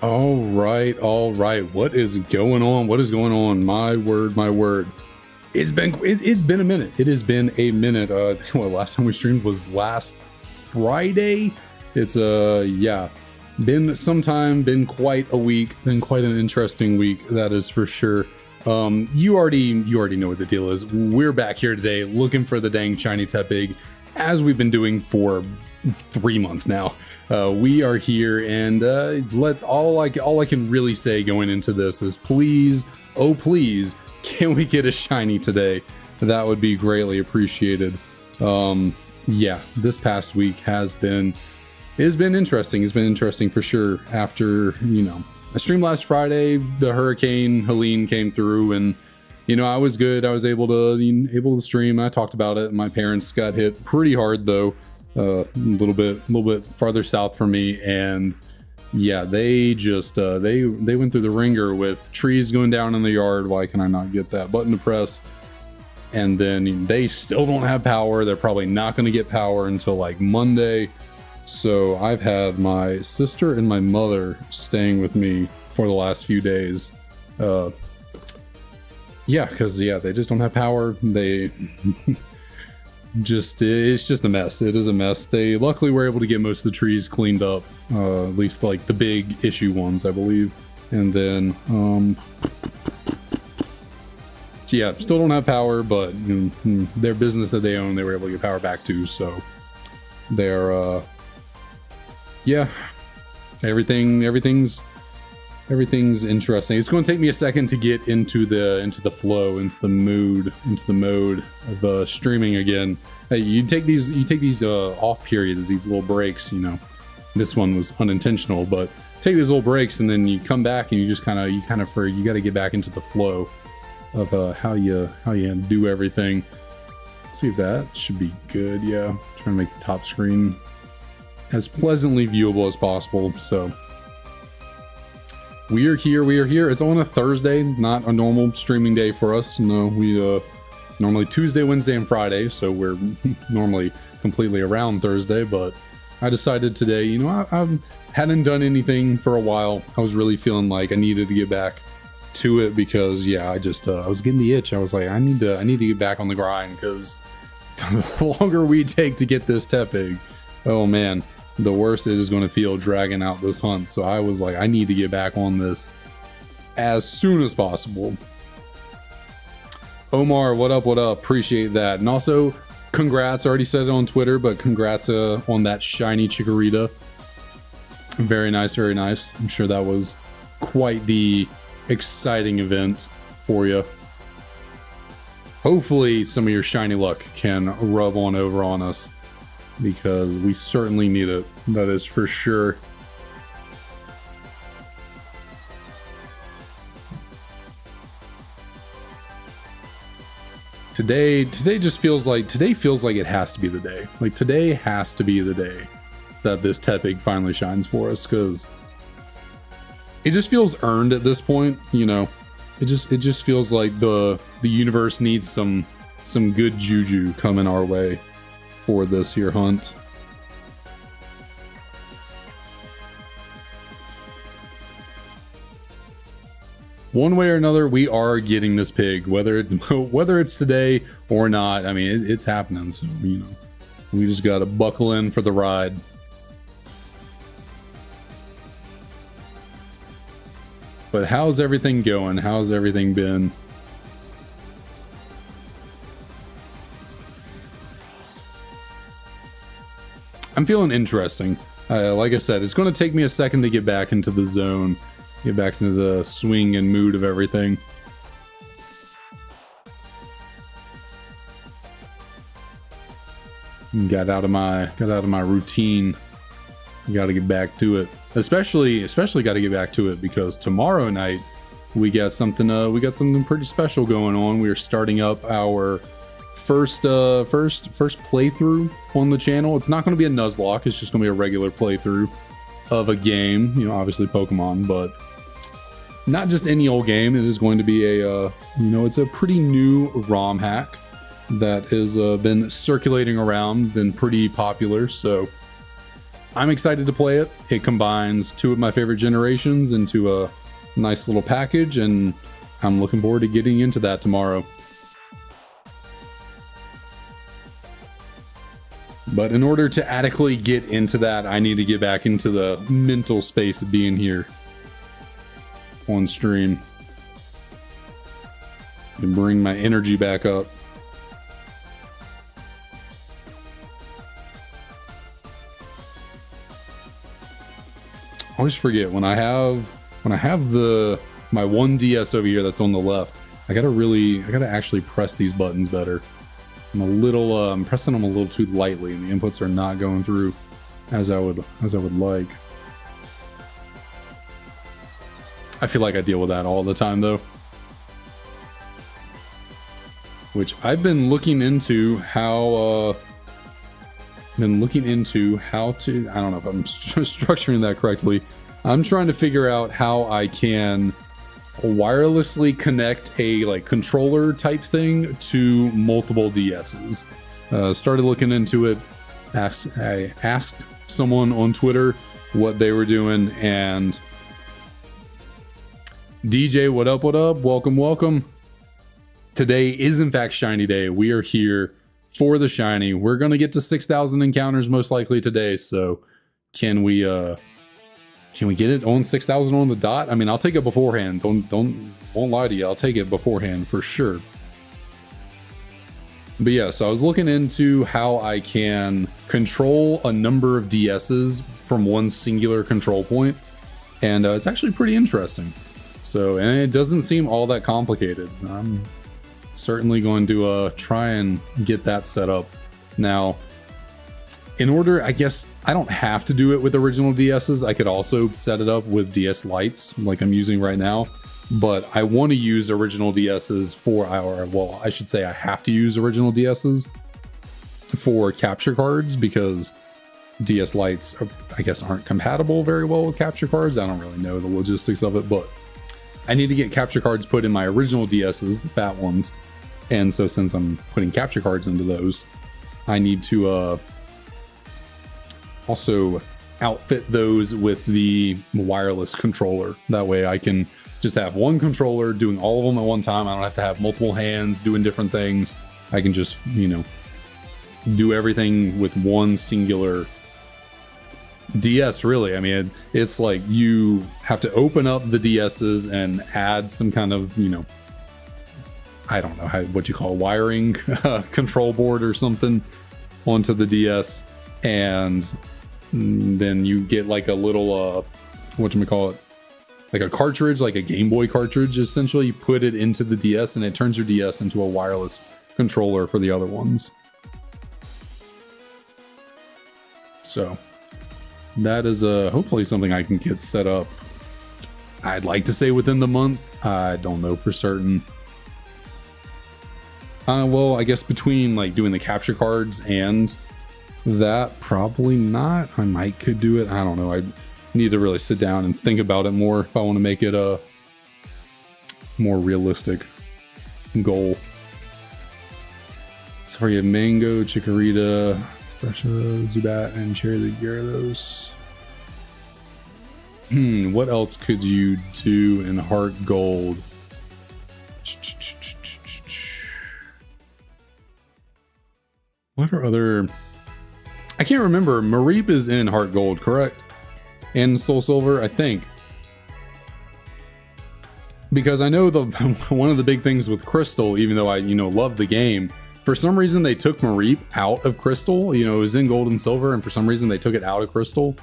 All right. What is going on? What is going on? My word, my word. It's been a minute. It has been a minute. Well, last time we streamed was last Friday. It's yeah, been some time, been quite a week, been quite an interesting week, that is for sure. You already know what the deal is. We're back here today looking for the dang Shiny Tepig, as we've been doing for 3 months now. We are here, and all I can really say going into this is please, oh please, can we get a shiny today? That would be greatly appreciated. Yeah, this past week has been interesting. It's been interesting for sure. After, you know, I streamed last Friday, the Hurricane Helene came through, and you know, I was good. I was able to stream. I talked about it. My parents got hit pretty hard though, a little bit farther south from me, and yeah, they just they went through the ringer with trees going down in the yard. Why can I not get that button to press? And then they still don't have power. They're probably not going to get power until like Monday. So I've had my sister and my mother staying with me for the last few days. Yeah, because yeah, they just don't have power. They it's just a mess. It is a mess. They luckily were able to get most of the trees cleaned up, at least like the big issue ones, I believe. And then yeah, still don't have power, but their business that they own, they were able to get power back to. So they're yeah, everything's interesting. It's going to take me a second to get into the flow, into the mode of streaming again. Hey, you take these off periods, these little breaks. You know, this one was unintentional, but take these little breaks, and then you come back, and you got to get back into the flow of how you do everything. Let's see if that should be good. Yeah, trying to make the top screen as pleasantly viewable as possible. So we are here. It's on a Thursday, not a normal streaming day for us. No, we normally Tuesday, Wednesday, and Friday, so we're normally completely around Thursday, but I decided today, you know, I hadn't done anything for a while. I was really feeling like I needed to get back to it because yeah, I was getting the itch. I was like, I need to get back on the grind, because the longer we take to get this Tepig, oh man, the worse it is going to feel dragging out this hunt. So I was like, I need to get back on this as soon as possible. Omar, what up? Appreciate that. And also, congrats. I already said it on Twitter, but congrats on that shiny Chikorita. Very nice, very nice. I'm sure that was quite the exciting event for you. Hopefully some of your shiny luck can rub on over on us, because we certainly need it. That is for sure. Today just feels like it has to be the day. Like today has to be the day that this Tepig finally shines for us, because it just feels earned at this point. You know, it just feels like the universe needs some good juju coming our way for this here hunt. One way or another, we are getting this pig, whether it's today or not. I mean, it's happening. So you know, we just gotta buckle in for the ride. But how's everything going? How's everything been? I'm feeling interesting. Like I said, it's going to take me a second to get back into the zone, get back into the swing and mood of everything. Got out of my routine. Got to get back to it. Especially got to get back to it because tomorrow night we got something pretty special going on. We are starting up our first playthrough on the channel. It's not going to be a Nuzlocke. It's just going to be a regular playthrough of a game. You know, obviously Pokemon, but not just any old game. It is going to be it's a pretty new ROM hack that has been circulating around, been pretty popular. So I'm excited to play it. It combines two of my favorite generations into a nice little package, and I'm looking forward to getting into that tomorrow. But in order to adequately get into that, I need to get back into the mental space of being here on stream and bring my energy back up. I always forget when I have my one DS over here that's on the left. I gotta actually press these buttons better. I'm pressing them a little too lightly, and the inputs are not going through as I would like. I feel like I deal with that all the time though. Which I've been looking into how to, I don't know if I'm structuring that correctly. I'm trying to figure out how I can wirelessly connect a like controller type thing to multiple DSs. Started looking into it. I asked someone on Twitter what they were doing, and DJ, what up, welcome. Today is in fact Shiny Day. We are here for the Shiny. We're gonna get to 6,000 encounters most likely today, so can we get it on 6,000 on the dot? I mean, I'll take it beforehand. Won't lie to you, I'll take it beforehand for sure. But yeah, so I was looking into how I can control a number of DSs from one singular control point, and it's actually pretty interesting. So, and it doesn't seem all that complicated. I'm certainly going to try and get that set up. Now, in order, I guess I don't have to do it with original DSs. I could also set it up with DS Lites like I'm using right now, but I want to use original DSs well, I should say I have to use original DSs for capture cards because DS Lites, I guess, aren't compatible very well with capture cards. I don't really know the logistics of it, but I need to get capture cards put in my original DSs, the fat ones. And so since I'm putting capture cards into those, I need to also outfit those with the wireless controller. That way I can just have one controller doing all of them at one time. I don't have to have multiple hands doing different things. I can just, do everything with one singular DS, really. I mean, it's like you have to open up the DSs and add some kind of, I don't know what you call wiring control board or something onto the DS, and then you get like a little whatchamacallit, like a cartridge, like a Game Boy cartridge. Essentially, you put it into the DS and it turns your DS into a wireless controller for the other ones. So that is hopefully something I can get set up. I'd like to say within the month. I don't know for certain. Well, I guess between like doing the capture cards and that, probably not. Could do it. I don't know. I need to really sit down and think about it more if I want to make it a more realistic goal. So we have Mango, Chikorita, Russia, Zubat, and Cherry Gyarados. What else could you do in Heart Gold? What are other... I can't remember. Mareep is in Heart Gold, correct? And Soul Silver, I think. Because I know one of the big things with Crystal, even though I, love the game, for some reason they took Mareep out of Crystal. It was in Gold and Silver, and for some reason they took it out of Crystal.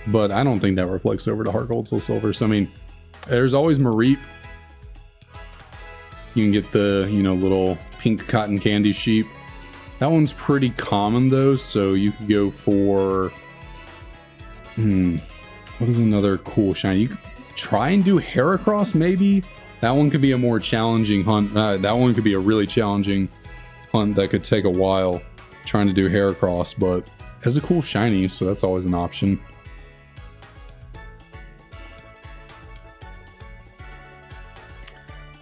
But I don't think that reflects over to Heart Gold, Soul Silver. So, I mean, there's always Mareep. You can get the, little pink cotton candy sheep. That one's pretty common though, so you could go for... what is another cool shiny? You could try and do Heracross, maybe? That one could be a more challenging hunt. That one could be a really challenging hunt that could take a while trying to do Heracross, but has a cool shiny, so that's always an option.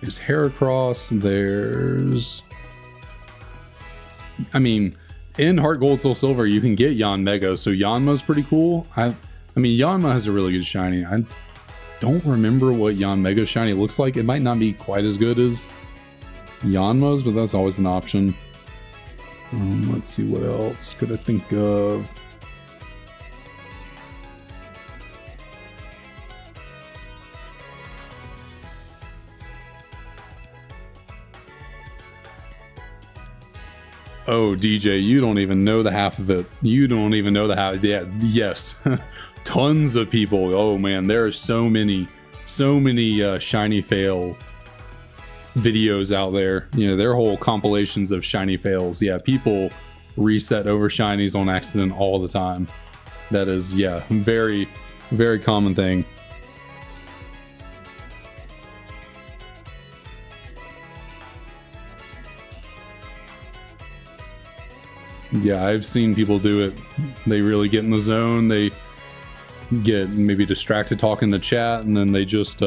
There's Heracross, there's... I mean, in Heart Gold Soul Silver, you can get Yanmega, so Yanma's pretty cool. I mean, Yanma has a really good shiny. I don't remember what Yanmega shiny looks like. It might not be quite as good as Yanma's, but that's always an option. Let's see, what else could I think of? Oh, DJ, you don't even know the half of it. You don't even know the half. Yeah, yes. Tons of people. Oh man, there are so many shiny fail videos out there. You know, they're whole compilations of shiny fails. Yeah, people reset over shinies on accident all the time. That is, yeah, very, very common thing. Yeah, I've seen people do it. They really get in the zone. They get maybe distracted talking in the chat, and then they just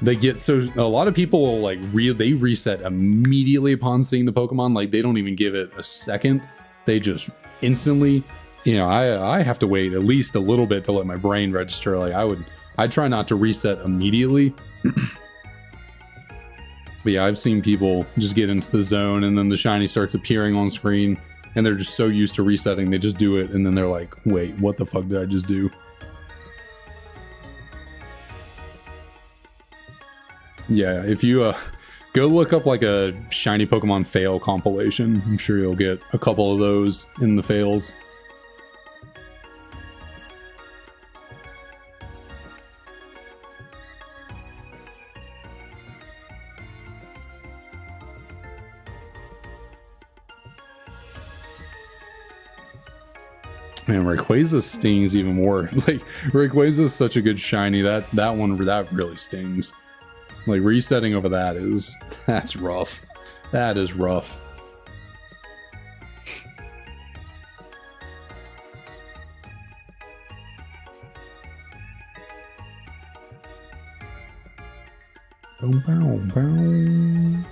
they get so a lot of people like they reset immediately upon seeing the Pokemon. Like they don't even give it a second. They just instantly, you know, I have to wait at least a little bit to let my brain register. Like I try not to reset immediately. But yeah, I've seen people just get into the zone and then the shiny starts appearing on screen and they're just so used to resetting, they just do it and then they're like, wait, what the fuck did I just do? Yeah, if you go look up like a shiny Pokemon fail compilation, I'm sure you'll get a couple of those in the fails. Man, Rayquaza stings even more. Like, Rayquaza is such a good shiny. That really stings. Like, resetting over that's rough. That is rough. Boom, boom, boom.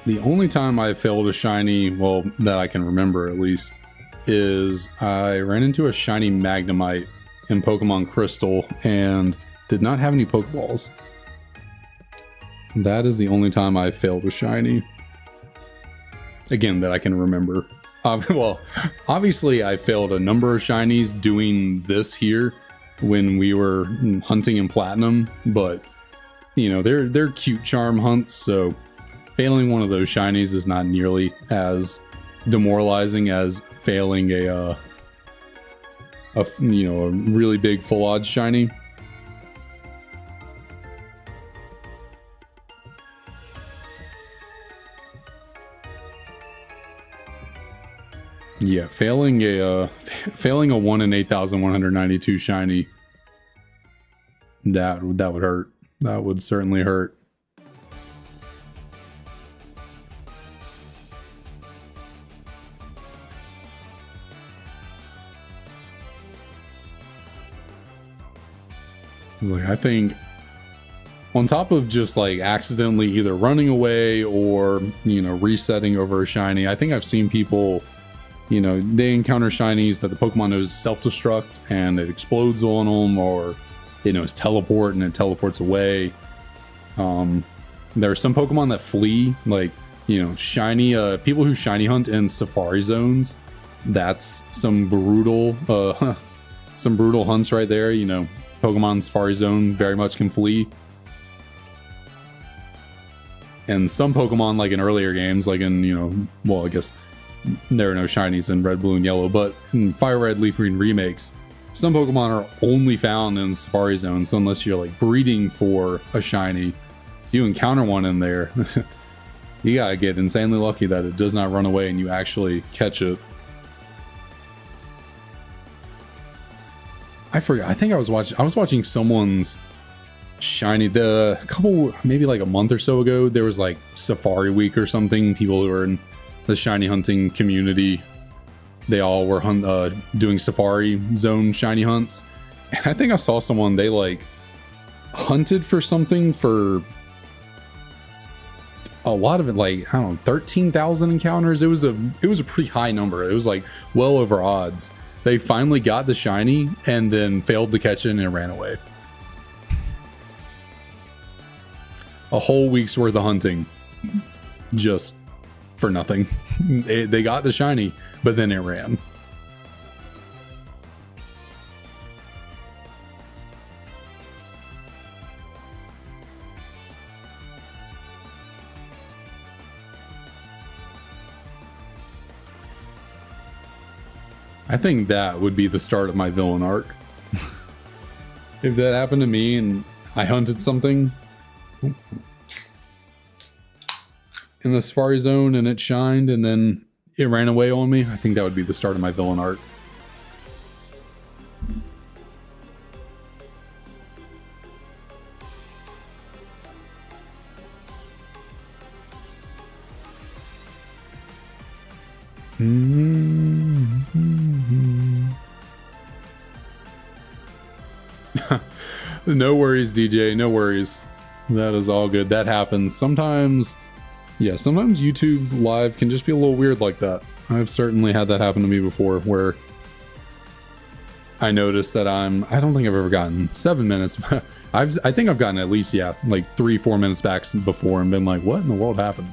The only time I failed a shiny, well, that I can remember at least, is I ran into a shiny Magnemite in Pokemon Crystal and did not have any Pokeballs. That is the only time I failed a shiny. Again, that I can remember. Well, obviously I failed a number of shinies doing this here when we were hunting in Platinum, but you know, they're cute charm hunts, so failing one of those shinies is not nearly as demoralizing as failing a really big full odds shiny. Yeah, failing a 1 in 8,192 shiny, that would hurt. That would certainly hurt. Like, I think on top of just like accidentally either running away or, you know, resetting over a shiny, I think I've seen people, you know, they encounter shinies that the Pokemon knows self-destruct and it explodes on them, or it knows teleport and it teleports away. There are some Pokemon that flee, like, you know, shiny people who shiny hunt in safari zones. That's some brutal hunts right there, you know. Pokemon Safari Zone very much can flee. And some Pokemon, like in earlier games, like in, you know, well, I guess there are no shinies in Red, Blue, and Yellow, but in Fire Red, Leaf Green remakes, some Pokemon are only found in Safari Zone, so unless you're like breeding for a shiny, you encounter one in there, you gotta get insanely lucky that it does not run away and you actually catch it. I forgot. I think I was watching someone's shiny maybe like a month or so ago. There was like Safari Week or something. People who are in the shiny hunting community, they all were doing Safari Zone shiny hunts. And I think I saw someone, they like hunted for something for a lot of it, like, I don't know, 13,000 encounters. It was a pretty high number. It was like well over odds. They finally got the shiny and then failed to catch it and it ran away. A whole week's worth of hunting just for nothing. They got the shiny, but then it ran. I think that would be the start of my villain arc. If that happened to me and I hunted something in the Safari Zone and it shined and then it ran away on me, I think that would be the start of my villain arc. No worries, DJ, no worries. That is all good. That happens sometimes. Yeah, sometimes YouTube live can just be a little weird like that. I've certainly had that happen to me before, where I noticed that I don't think I've ever gotten 7 minutes. I think I've gotten at least, yeah, like 3-4 minutes back before and been like, what in the world happened?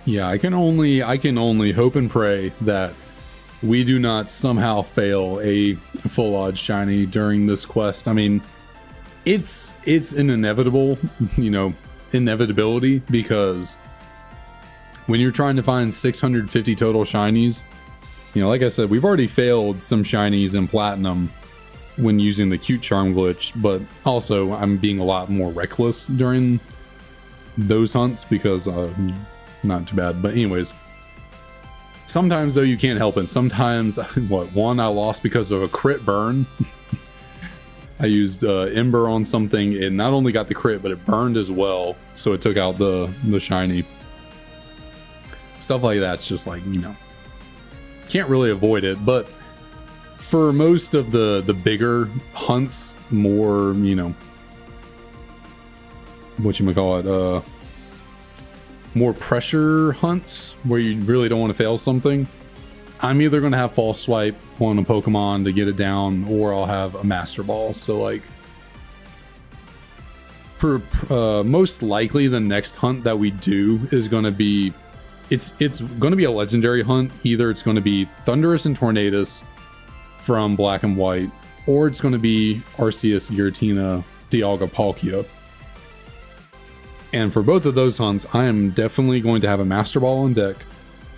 Yeah, I can only hope and pray that we do not somehow fail a full odds shiny during this quest. I mean, it's an inevitable, inevitability, because when you're trying to find 650 total shinies, like I said, we've already failed some shinies in Platinum when using the cute charm glitch, but also I'm being a lot more reckless during those hunts because not too bad. But anyways, sometimes though you can't help it. Sometimes one I lost because of a crit burn. I used Ember on something. It not only got the crit, but it burned as well, so it took out the shiny. Stuff like that's just like, can't really avoid it. But for most of the bigger hunts, more, whatchamacallit, more pressure hunts where you really don't want to fail something, I'm either going to have false swipe on a Pokemon to get it down, or I'll have a Master Ball. So like, most likely the next hunt that we do is going to be, it's going to be a legendary hunt. Either it's going to be Thundurus and Tornadus from Black and White, or it's going to be Arceus, Giratina, Dialga, Palkia. And for both of those hunts, I am definitely going to have a Master Ball on deck.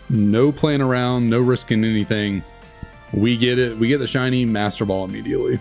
No playing around, no risking anything. We get it. We get the shiny, Master Ball immediately.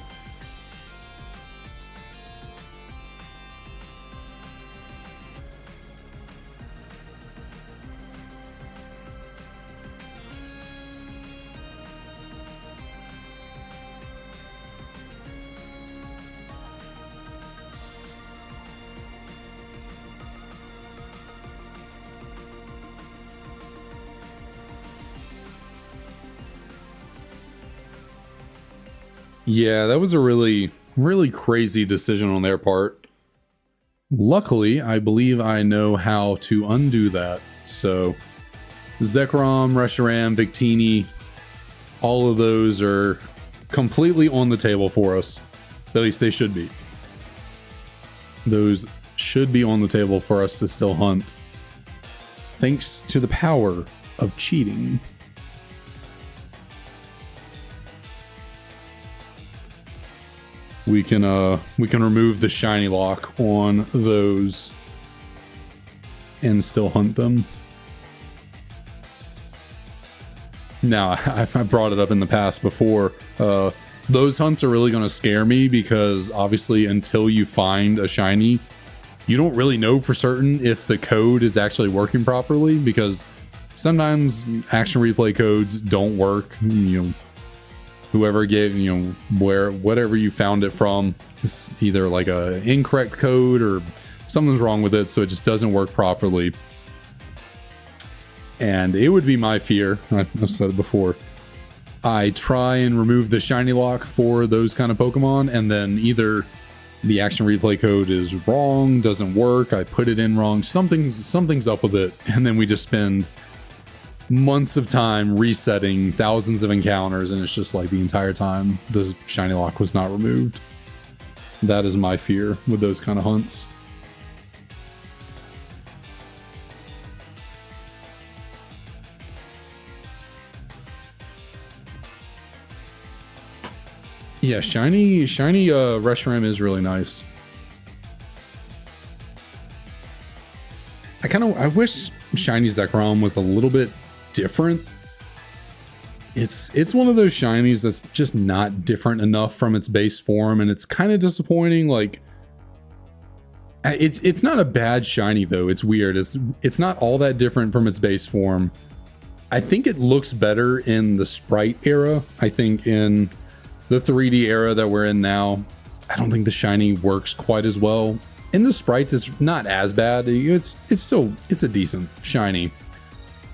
Yeah, that was a really, really crazy decision on their part. Luckily, I believe I know how to undo that. So, Zekrom, Reshiram, Victini, all of those are completely on the table for us. At least they should be. Those should be on the table for us to still hunt, thanks to the power of cheating. we can remove the shiny lock on those and still hunt them. Now, I brought it up in the past before. Those hunts are really going to scare me because obviously until you find a shiny, you don't really know for certain if the code is actually working properly, because sometimes action replay codes don't work. You know, whoever gave, you know, whatever you found it from is either like a incorrect code or something's wrong with it, so it just doesn't work properly. And it would be my fear, I've said it before, I try and remove the shiny lock for those kind of Pokemon, and then either the action replay code is wrong, doesn't work, I put it in wrong, something's up with it, and then we just spend months of time resetting thousands of encounters, and it's just like the entire time the shiny lock was not removed. That is my fear with those kind of hunts. Yeah, shiny Reshiram is really nice. I wish shiny Zekrom was a little bit different. It's one of those shinies that's just not different enough from its base form, and it's kind of disappointing. Like, it's not a bad shiny though. It's weird. It's not all that different from its base form. I think it looks better in the sprite era. I think in the 3D era that we're in now, I don't think the shiny works quite as well. In the sprites, it's not as bad. It's a decent shiny,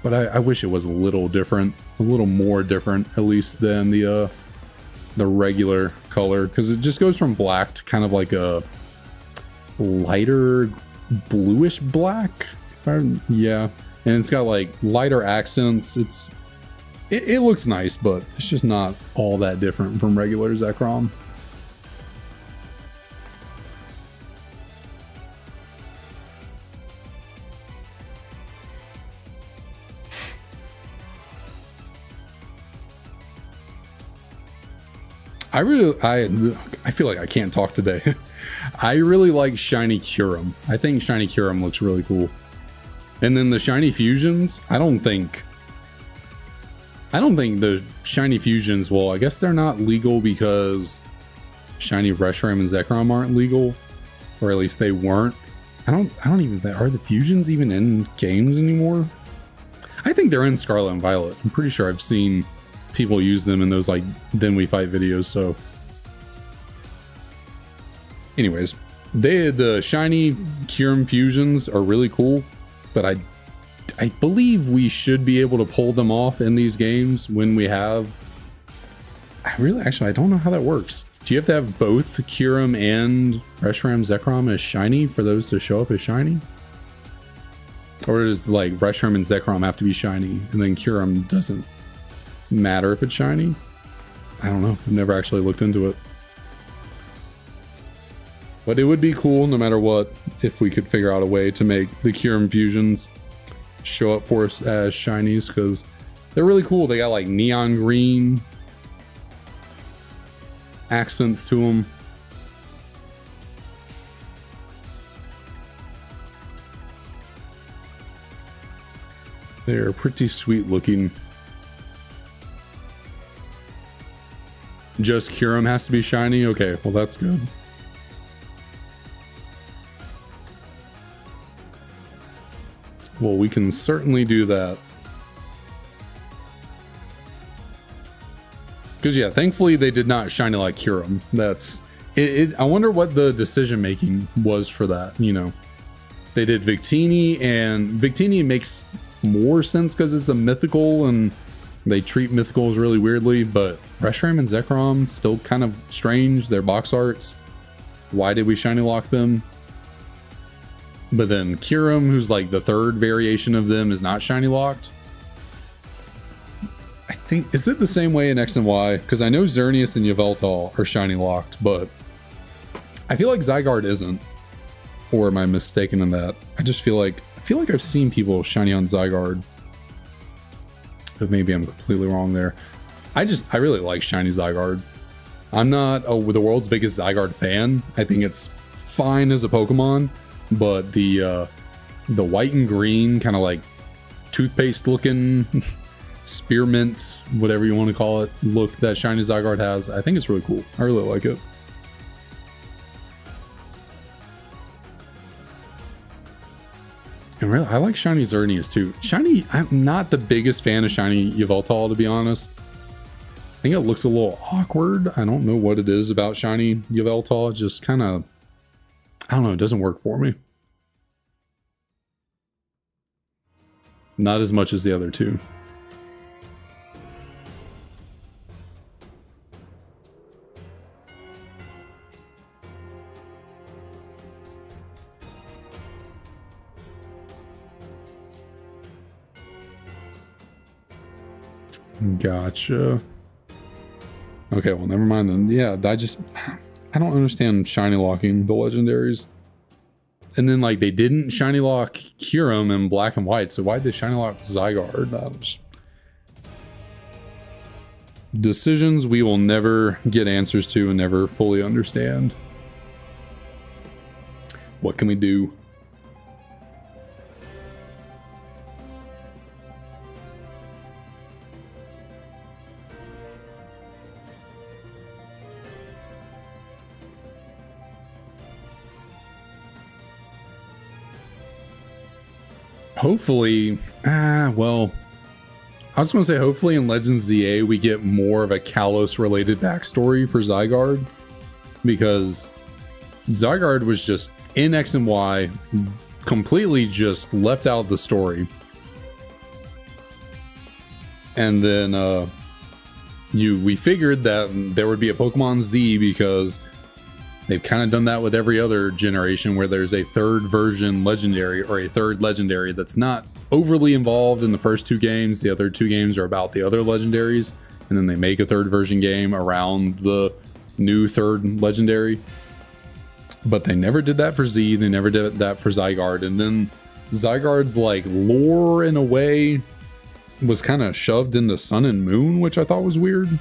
but I wish it was a little different, a little more different, at least than the regular color, because it just goes from black to kind of like a lighter bluish black. Yeah, and it's got like lighter accents. It looks nice, but it's just not all that different from regular Zekrom. I feel like I can't talk today. I really like Shiny Kyurem. I think Shiny Kyurem looks really cool. And then the Shiny Fusions, I don't think the Shiny Fusions, well, I guess they're not legal because Shiny Reshiram and Zekrom aren't legal, or at least they weren't. I don't even, are the Fusions even in games anymore? I think they're in Scarlet and Violet. I'm pretty sure I've seen people use them in those like Then We Fight videos. So anyways, the Shiny Kyurem Fusions are really cool, but I believe we should be able to pull them off in these games when we have... I don't know how that works. Do you have to have both Kyurem and Reshiram Zekrom as shiny for those to show up as shiny? Or does like Reshiram and Zekrom have to be shiny and then Kyurem doesn't matter if it's shiny? I don't know. I've never actually looked into it. But it would be cool no matter what if we could figure out a way to make the Kyurem Fusions show up for us as shinies, because they're really cool. They got like neon green accents to them. They're pretty sweet looking. Just Kyurem has to be shiny? Okay, well that's good. Well, we can certainly do that. Because yeah, thankfully they did not shiny like Kyurem. That's it. I wonder what the decision making was for that. You know, they did Victini, and Victini makes more sense because it's a mythical and they treat mythicals really weirdly. But Reshiram and Zekrom still kind of strange. They're box arts. Why did we shiny lock them? But then Kyurem, who's like the third variation of them, is not shiny locked. I think, is it the same way in X and Y? Because I know Xerneas and Yveltal are shiny locked, but I feel like Zygarde isn't. Or am I mistaken in that? I feel like I've seen people shiny on Zygarde. But maybe I'm completely wrong there. I really like shiny Zygarde. I'm not the world's biggest Zygarde fan. I think it's fine as a Pokemon, but the white and green kind of like toothpaste looking spearmint, whatever you want to call it, look that Shiny Zygarde has, I think it's really cool. I really like it. And really, I like Shiny Xerneas too. Shiny, I'm not the biggest fan of Shiny Yveltal, to be honest. I think it looks a little awkward. I don't know what it is about Shiny Yveltal. It just kind of, I don't know, it doesn't work for me. Not as much as the other two. Gotcha. Okay, well, never mind then. Yeah, I don't understand shiny locking the legendaries. And then, like, they didn't shiny lock Kyurem in black and white, so why'd they shiny lock Zygarde? Decisions we will never get answers to and never fully understand. What can we do? Hopefully, well, I was going to say hopefully in Legends ZA we get more of a Kalos related backstory for Zygarde, because Zygarde was just in X and Y, completely just left out of the story. And then we figured that there would be a Pokemon Z because they've kind of done that with every other generation where there's a third version legendary or a third legendary that's not overly involved in the first two games. The other two games are about the other legendaries, and then they make a third version game around the new third legendary. But they never did that for Z. They never did that for Zygarde. And then Zygarde's like lore in a way was kind of shoved into Sun and Moon, which I thought was weird.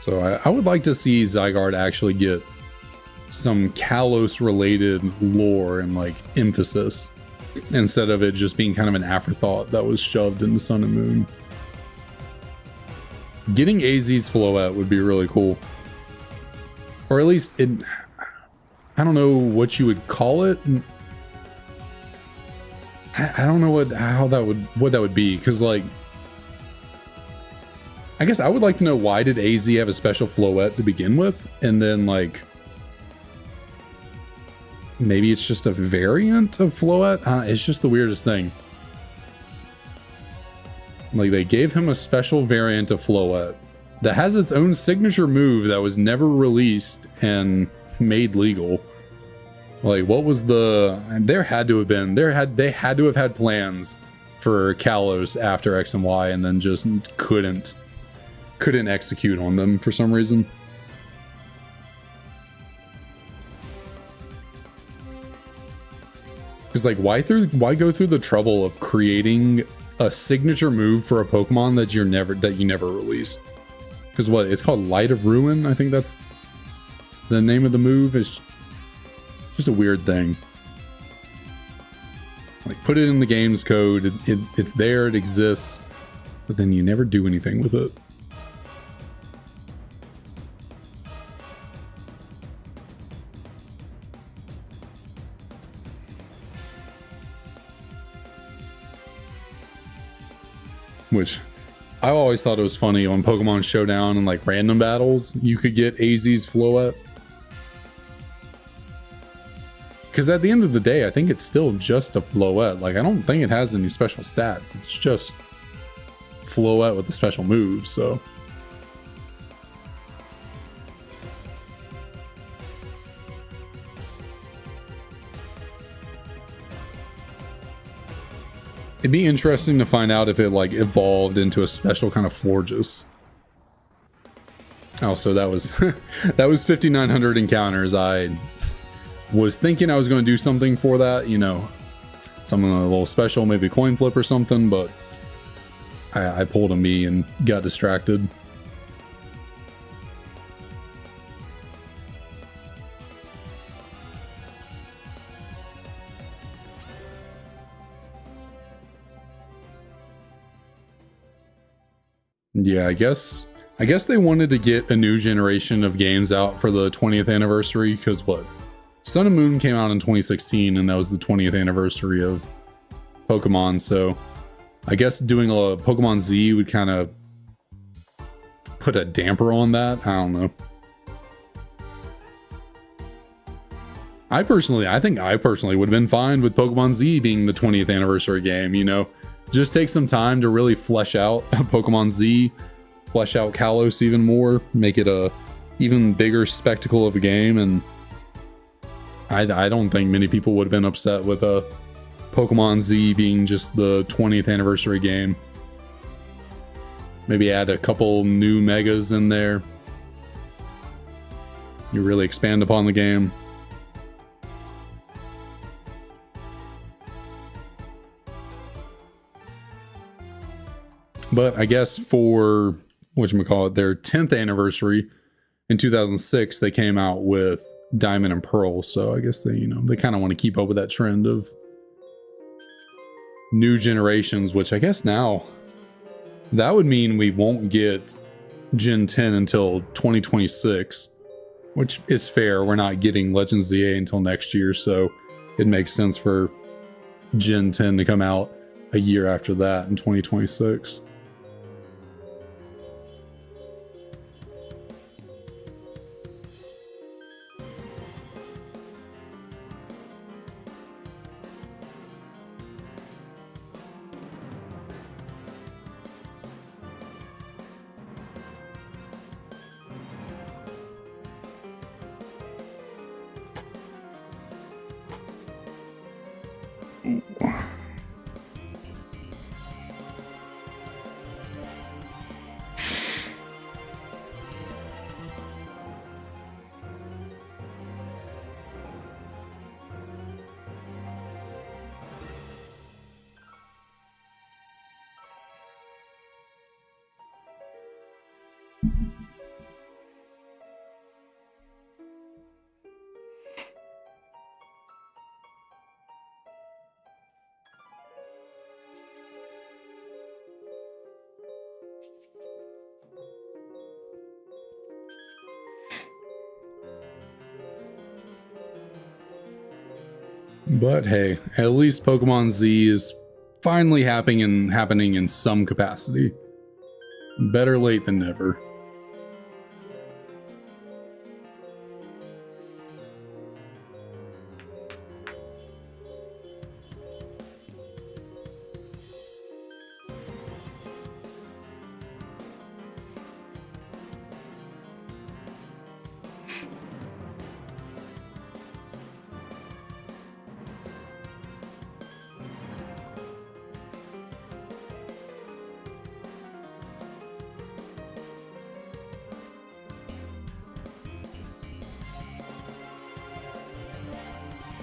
So I would like to see Zygarde actually get some Kalos related lore and like emphasis, instead of it just being kind of an afterthought that was shoved into Sun and Moon. Getting AZ's Floette would be really cool. Or at least it, I don't know what you would call it. I don't know what that would be, because like, I guess I would like to know, why did AZ have a special Floette to begin with? And then like, maybe it's just a variant of Floette. It's just the weirdest thing. Like, they gave him a special variant of Floette that has its own signature move that was never released and made legal. Like, what was they had to have had plans for Kalos after X and Y, and then just couldn't execute on them for some reason. Because like, why go through the trouble of creating a signature move for a Pokemon that you never released? Because what, it's called Light of Ruin, I think that's the name of the move. It's just a weird thing. Like, put it in the game's code, it's there, it exists, but then you never do anything with it. Which I always thought it was funny on Pokemon Showdown and like random battles, you could get AZ's Floette. Because at the end of the day, I think it's still just a Floette. Like, I don't think it has any special stats. It's just Floette with a special move, so. It'd be interesting to find out if it like evolved into a special kind of Florges. Also, that was that was 5,900 encounters. I was thinking I was going to do something for that, you know, something a little special, maybe coin flip or something, but I pulled a me and got distracted. Yeah, I guess they wanted to get a new generation of games out for the 20th anniversary, because what? Sun and Moon came out in 2016, and that was the 20th anniversary of Pokemon, so I guess doing a Pokemon Z would kind of put a damper on that. I don't know. I think I personally would have been fine with Pokemon Z being the 20th anniversary game, you know? Just take some time to really flesh out Pokemon Z, flesh out Kalos even more, make it a even bigger spectacle of a game, and I don't think many people would have been upset with a Pokemon Z being just the 20th anniversary game. Maybe add a couple new megas in there. You really expand upon the game. But I guess for whatchamacallit, their 10th anniversary in 2006, they came out with Diamond and Pearl. So I guess they kind of want to keep up with that trend of new generations, which I guess now that would mean we won't get Gen 10 until 2026, which is fair. We're not getting Legends ZA until next year, so it makes sense for Gen 10 to come out a year after that in 2026. But hey, at least Pokemon Z is finally happening in some capacity. Better late than never.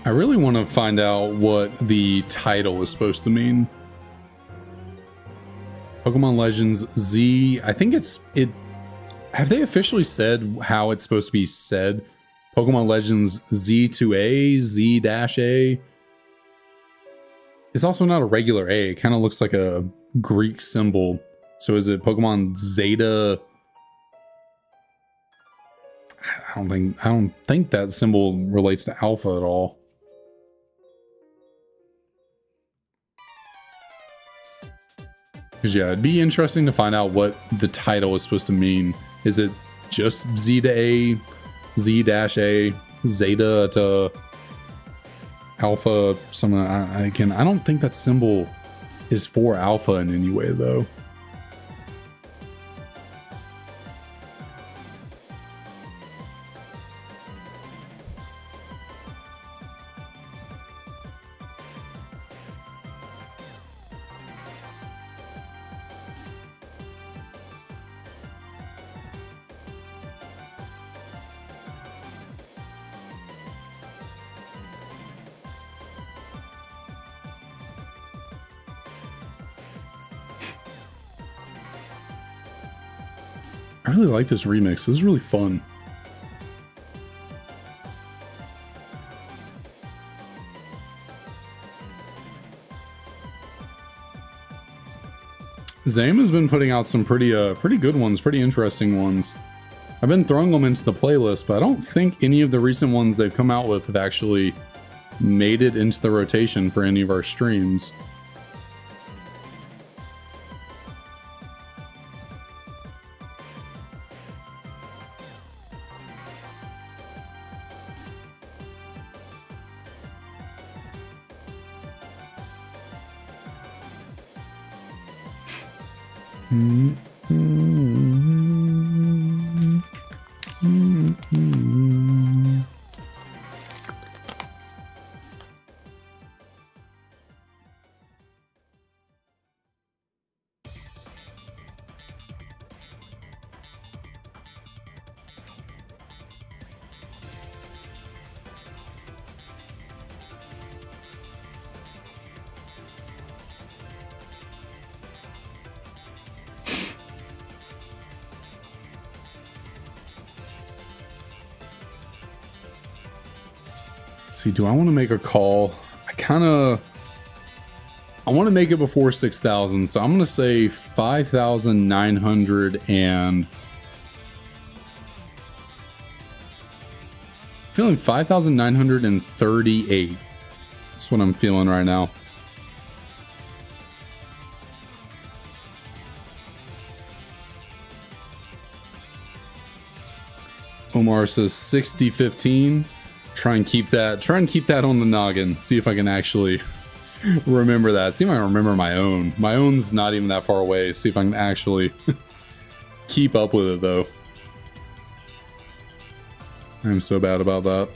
I really want to find out what the title is supposed to mean. Pokemon Legends Z, I think it. Have they officially said how it's supposed to be said? Pokemon Legends Z2A, Z-A. It's also not a regular A. It kind of looks like a Greek symbol. So is it Pokemon Zeta? I don't think that symbol relates to Alpha at all. Because yeah, it'd be interesting to find out what the title is supposed to mean. Is it just Z to A, Z-A, Zeta to Alpha? Something I don't think that symbol is for Alpha in any way though. I really like this remix. This is really fun. Zame has been putting out some pretty good ones, pretty interesting ones. I've been throwing them into the playlist, but I don't think any of the recent ones they've come out with have actually made it into the rotation for any of our streams. See, do I want to make a call? I want to make it before 6,000, so I'm going to say 5,900 and feeling 5,938. That's what I'm feeling right now. Omar says 60-15. Try and keep that on the noggin. See if I can actually remember that. See if I can remember my own. My own's not even that far away. See if I can actually keep up with it though. I'm so bad about that.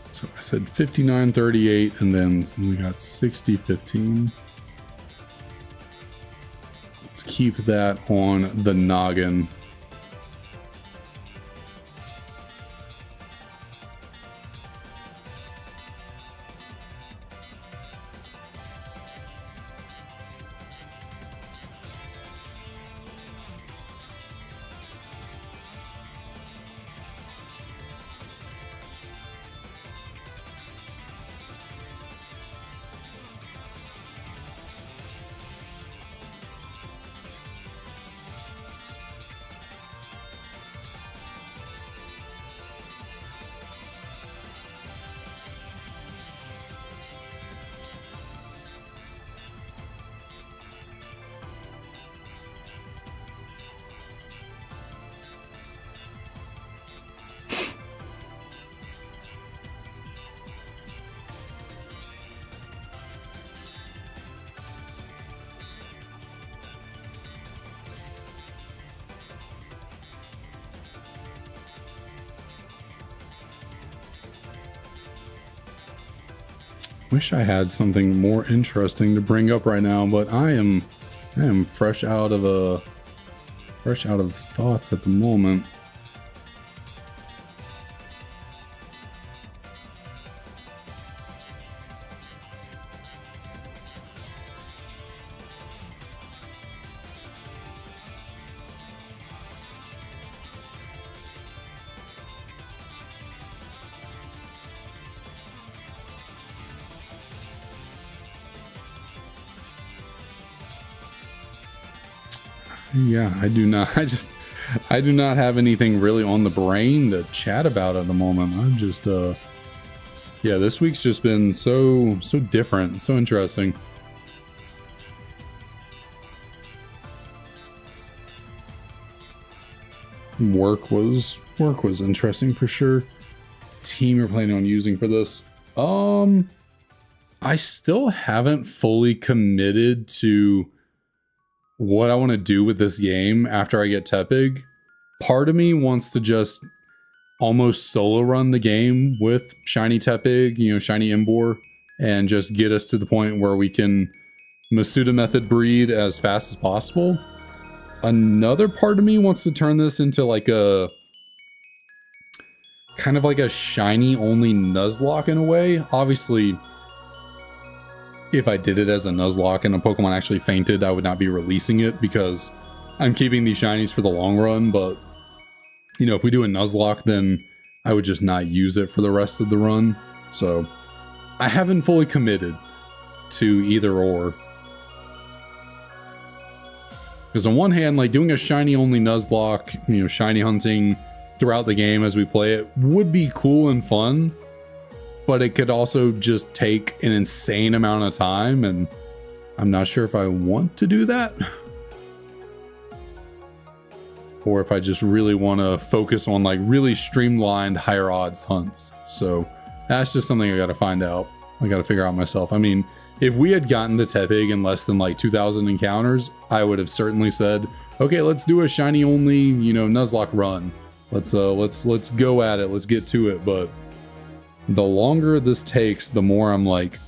So I said 59.38 and then we got 60.15. Let's keep that on the noggin. Wish I had something more interesting to bring up right now, but I am fresh out of thoughts at the moment. Yeah, I do not. I do not have anything really on the brain to chat about at the moment. I'm just, yeah, this week's just been so different, so interesting. Work was interesting for sure. Team you're planning on using for this? I still haven't fully committed to what I want to do with this game after I get Tepig. Part of me wants to just almost solo run the game with Shiny Tepig, you know, Shiny Imbor, and just get us to the point where we can Masuda method breed as fast as possible. Another part of me wants to turn this into like a kind of like a shiny only Nuzlocke in a way. Obviously, if I did it as a Nuzlocke and a Pokemon actually fainted, I would not be releasing it because I'm keeping these shinies for the long run. But, you know, if we do a Nuzlocke, then I would just not use it for the rest of the run. So I haven't fully committed to either or. Because on one hand, like doing a shiny only Nuzlocke, you know, shiny hunting throughout the game as we play it would be cool and fun. But it could also just take an insane amount of time, and I'm not sure if I want to do that. Or if I just really want to focus on like really streamlined higher odds hunts. So that's just something I got to find out. I got to figure out myself. I mean, if we had gotten the Tepig in less than like 2,000 encounters, I would have certainly said, okay, let's do a shiny only, you know, Nuzlocke run. Let's go at it. Let's get to it. But the longer this takes, the more I'm like,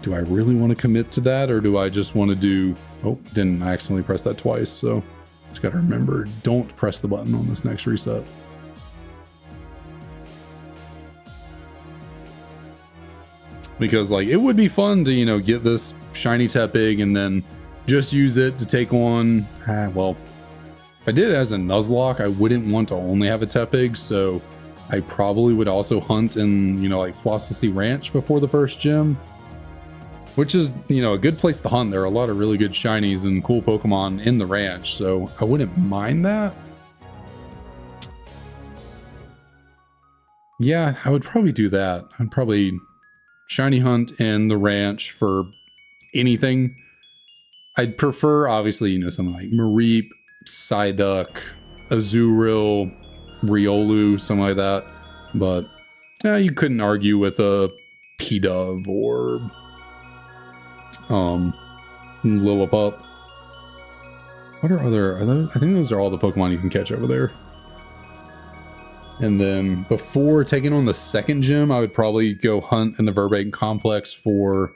do I really want to commit to that? Or do I just want to do, oh, didn't I accidentally press that twice. So just got to remember, don't press the button on this next reset. Because like, it would be fun to, you know, get this shiny Tepig and then just use it to take on, well, if I did it as a Nuzlocke, I wouldn't want to only have a Tepig. So I probably would also hunt in, you know, like Flossie Ranch before the first gym, which is, you know, a good place to hunt. There are a lot of really good shinies and cool Pokemon in the ranch, so I wouldn't mind that. Yeah, I would probably do that. I'd probably shiny hunt in the ranch for anything. I'd prefer, obviously, you know, something like Mareep, Psyduck, Azurill, Riolu, something like that. But you couldn't argue with a P-Dove or Lillipup. What are those? I think those are all the Pokemon you can catch over there. And then before taking on the second gym, I would probably go hunt in the Verbank Complex for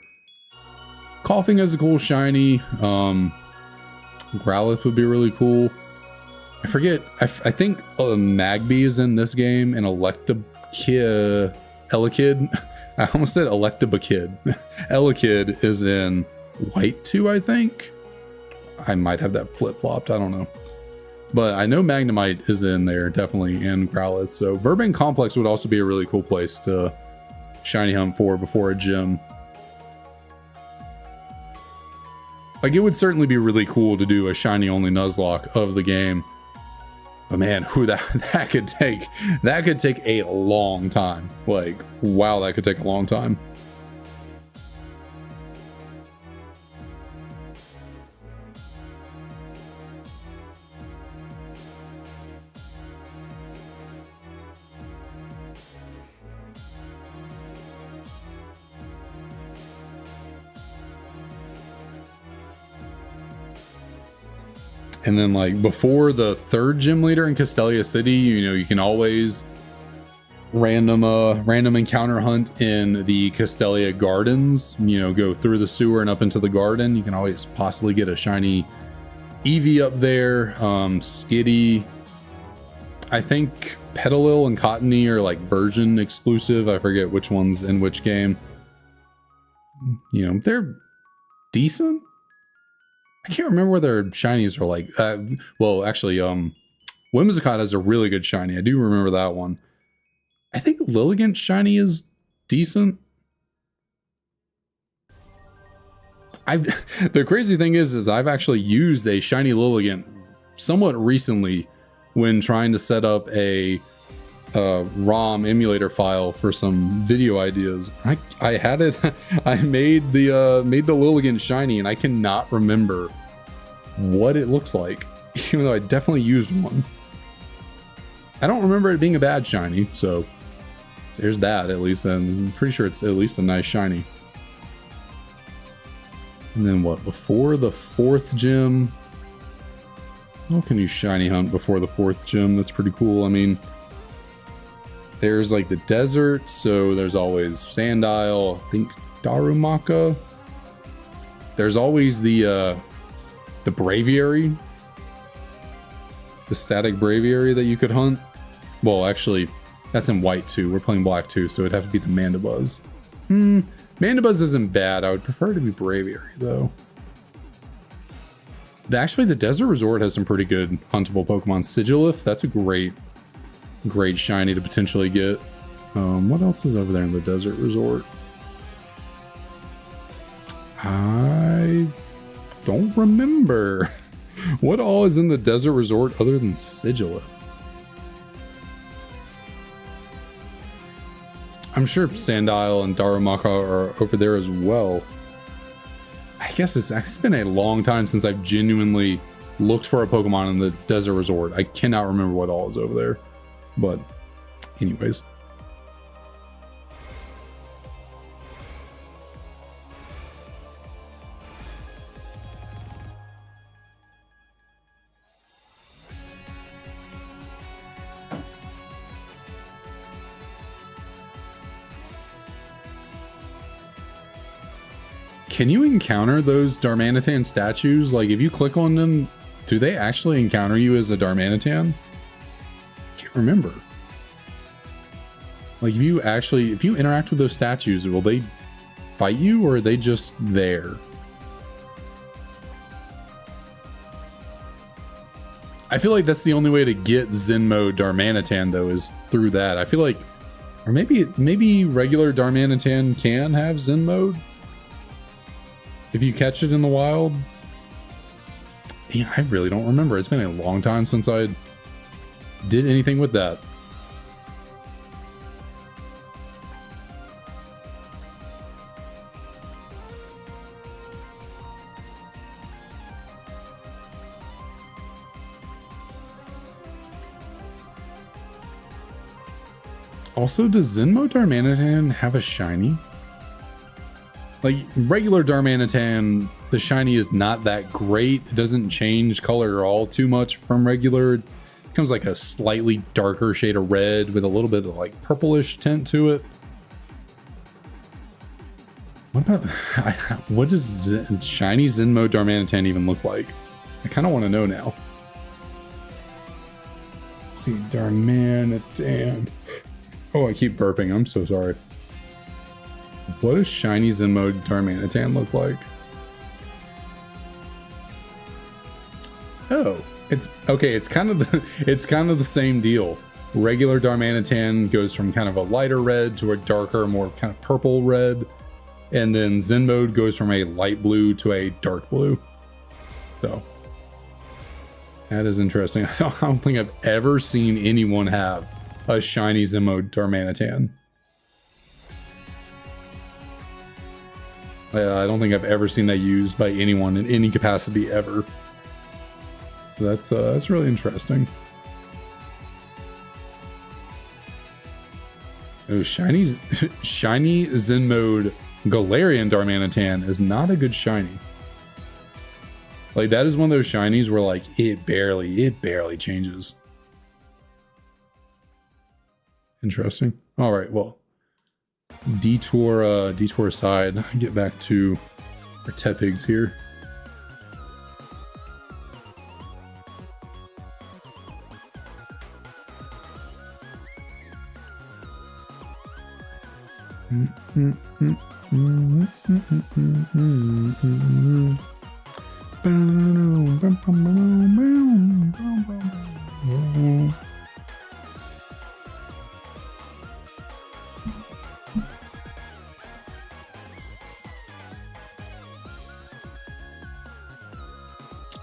Coughing as a cool shiny. Growlithe would be really cool. I forget. I think Magby is in this game, and Elekid. I almost said Electabakid. Elekid is in White 2, I think. I might have that flip-flopped. I don't know. But I know Magnemite is in there, definitely, and Growlithe. So Verbank Complex would also be a really cool place to shiny hunt for before a gym. Like, it would certainly be really cool to do a shiny only Nuzlocke of the game. But man, who that could take. That could take a long time. Like, wow, that could take a long time. And then like before the third gym leader in Castelia City, you know, you can always random encounter hunt in the Castelia Gardens, you know, go through the sewer and up into the garden. You can always possibly get a shiny Eevee up there. Skitty. I think Petalil and Cottony are like version exclusive. I forget which one's in which game. You know, they're decent. I can't remember whether shinies are like, well, actually, Whimsicott has a really good shiny. I do remember that one. I think Lilligant's shiny is decent. The crazy thing is I've actually used a shiny Lilligant somewhat recently when trying to set up a ROM emulator file for some video ideas. I had it. I made the Lilligant shiny, and I cannot remember what it looks like, even though I definitely used one. I don't remember it being a bad shiny, so there's that at least. And I'm pretty sure it's at least a nice shiny. And then what? Before the fourth gym? How can you shiny hunt before the fourth gym? That's pretty cool. I mean, there's like the desert, so there's always Sandile, I think Darumaka. There's always the Braviary. the static Braviary that you could hunt. Well, actually, that's in white too. We're playing black too, so it'd have to be the Mandibuzz. Mandibuzz isn't bad. I would prefer it to be Braviary though. Actually, the Desert Resort has some pretty good huntable Pokemon. Sigilif, that's a great shiny to potentially get. What else is over there in the Desert Resort? I don't remember. What all is in the Desert Resort other than Sigilif? I'm sure Sandile and Darumaka are over there as well. I guess it's been a long time since I've genuinely looked for a Pokemon in the Desert Resort. I cannot remember what all is over there. But anyways. Can you encounter those Darmanitan statues? Like, if you click on them, do they actually encounter you as a Darmanitan? Can't remember. Like, if you interact with those statues, will they fight you or are they just there? I feel like that's the only way to get Zen mode Darmanitan though, is through that. I feel like, or maybe regular Darmanitan can have Zen mode if you catch it in the wild. Yeah, I really don't remember. It's been a long time since I did anything with that. Also, does Zenmo Darmanitan have a shiny? Like, regular Darmanitan, the shiny is not that great. It doesn't change color at all too much from regular. It becomes like a slightly darker shade of red with a little bit of like purplish tint to it. What about, what does shiny Zenmo Darmanitan even look like? I kind of want to know now. Let's see, Darmanitan. Oh, I keep burping. I'm so sorry. What does shiny Zenmo Darmanitan look like? Oh, it's okay. It's kind of the same deal. Regular Darmanitan goes from kind of a lighter red to a darker, more kind of purple red, and then Zen mode goes from a light blue to a dark blue. So that is interesting. I don't think I've ever seen anyone have a shiny Zenmo Darmanitan. I don't think I've ever seen that used by anyone in any capacity ever. So that's really interesting. Oh, shiny Zen mode Galarian Darmanitan is not a good shiny. Like, that is one of those shinies where like it barely changes. Interesting. All right, well, detour aside, get back to our Tepigs here.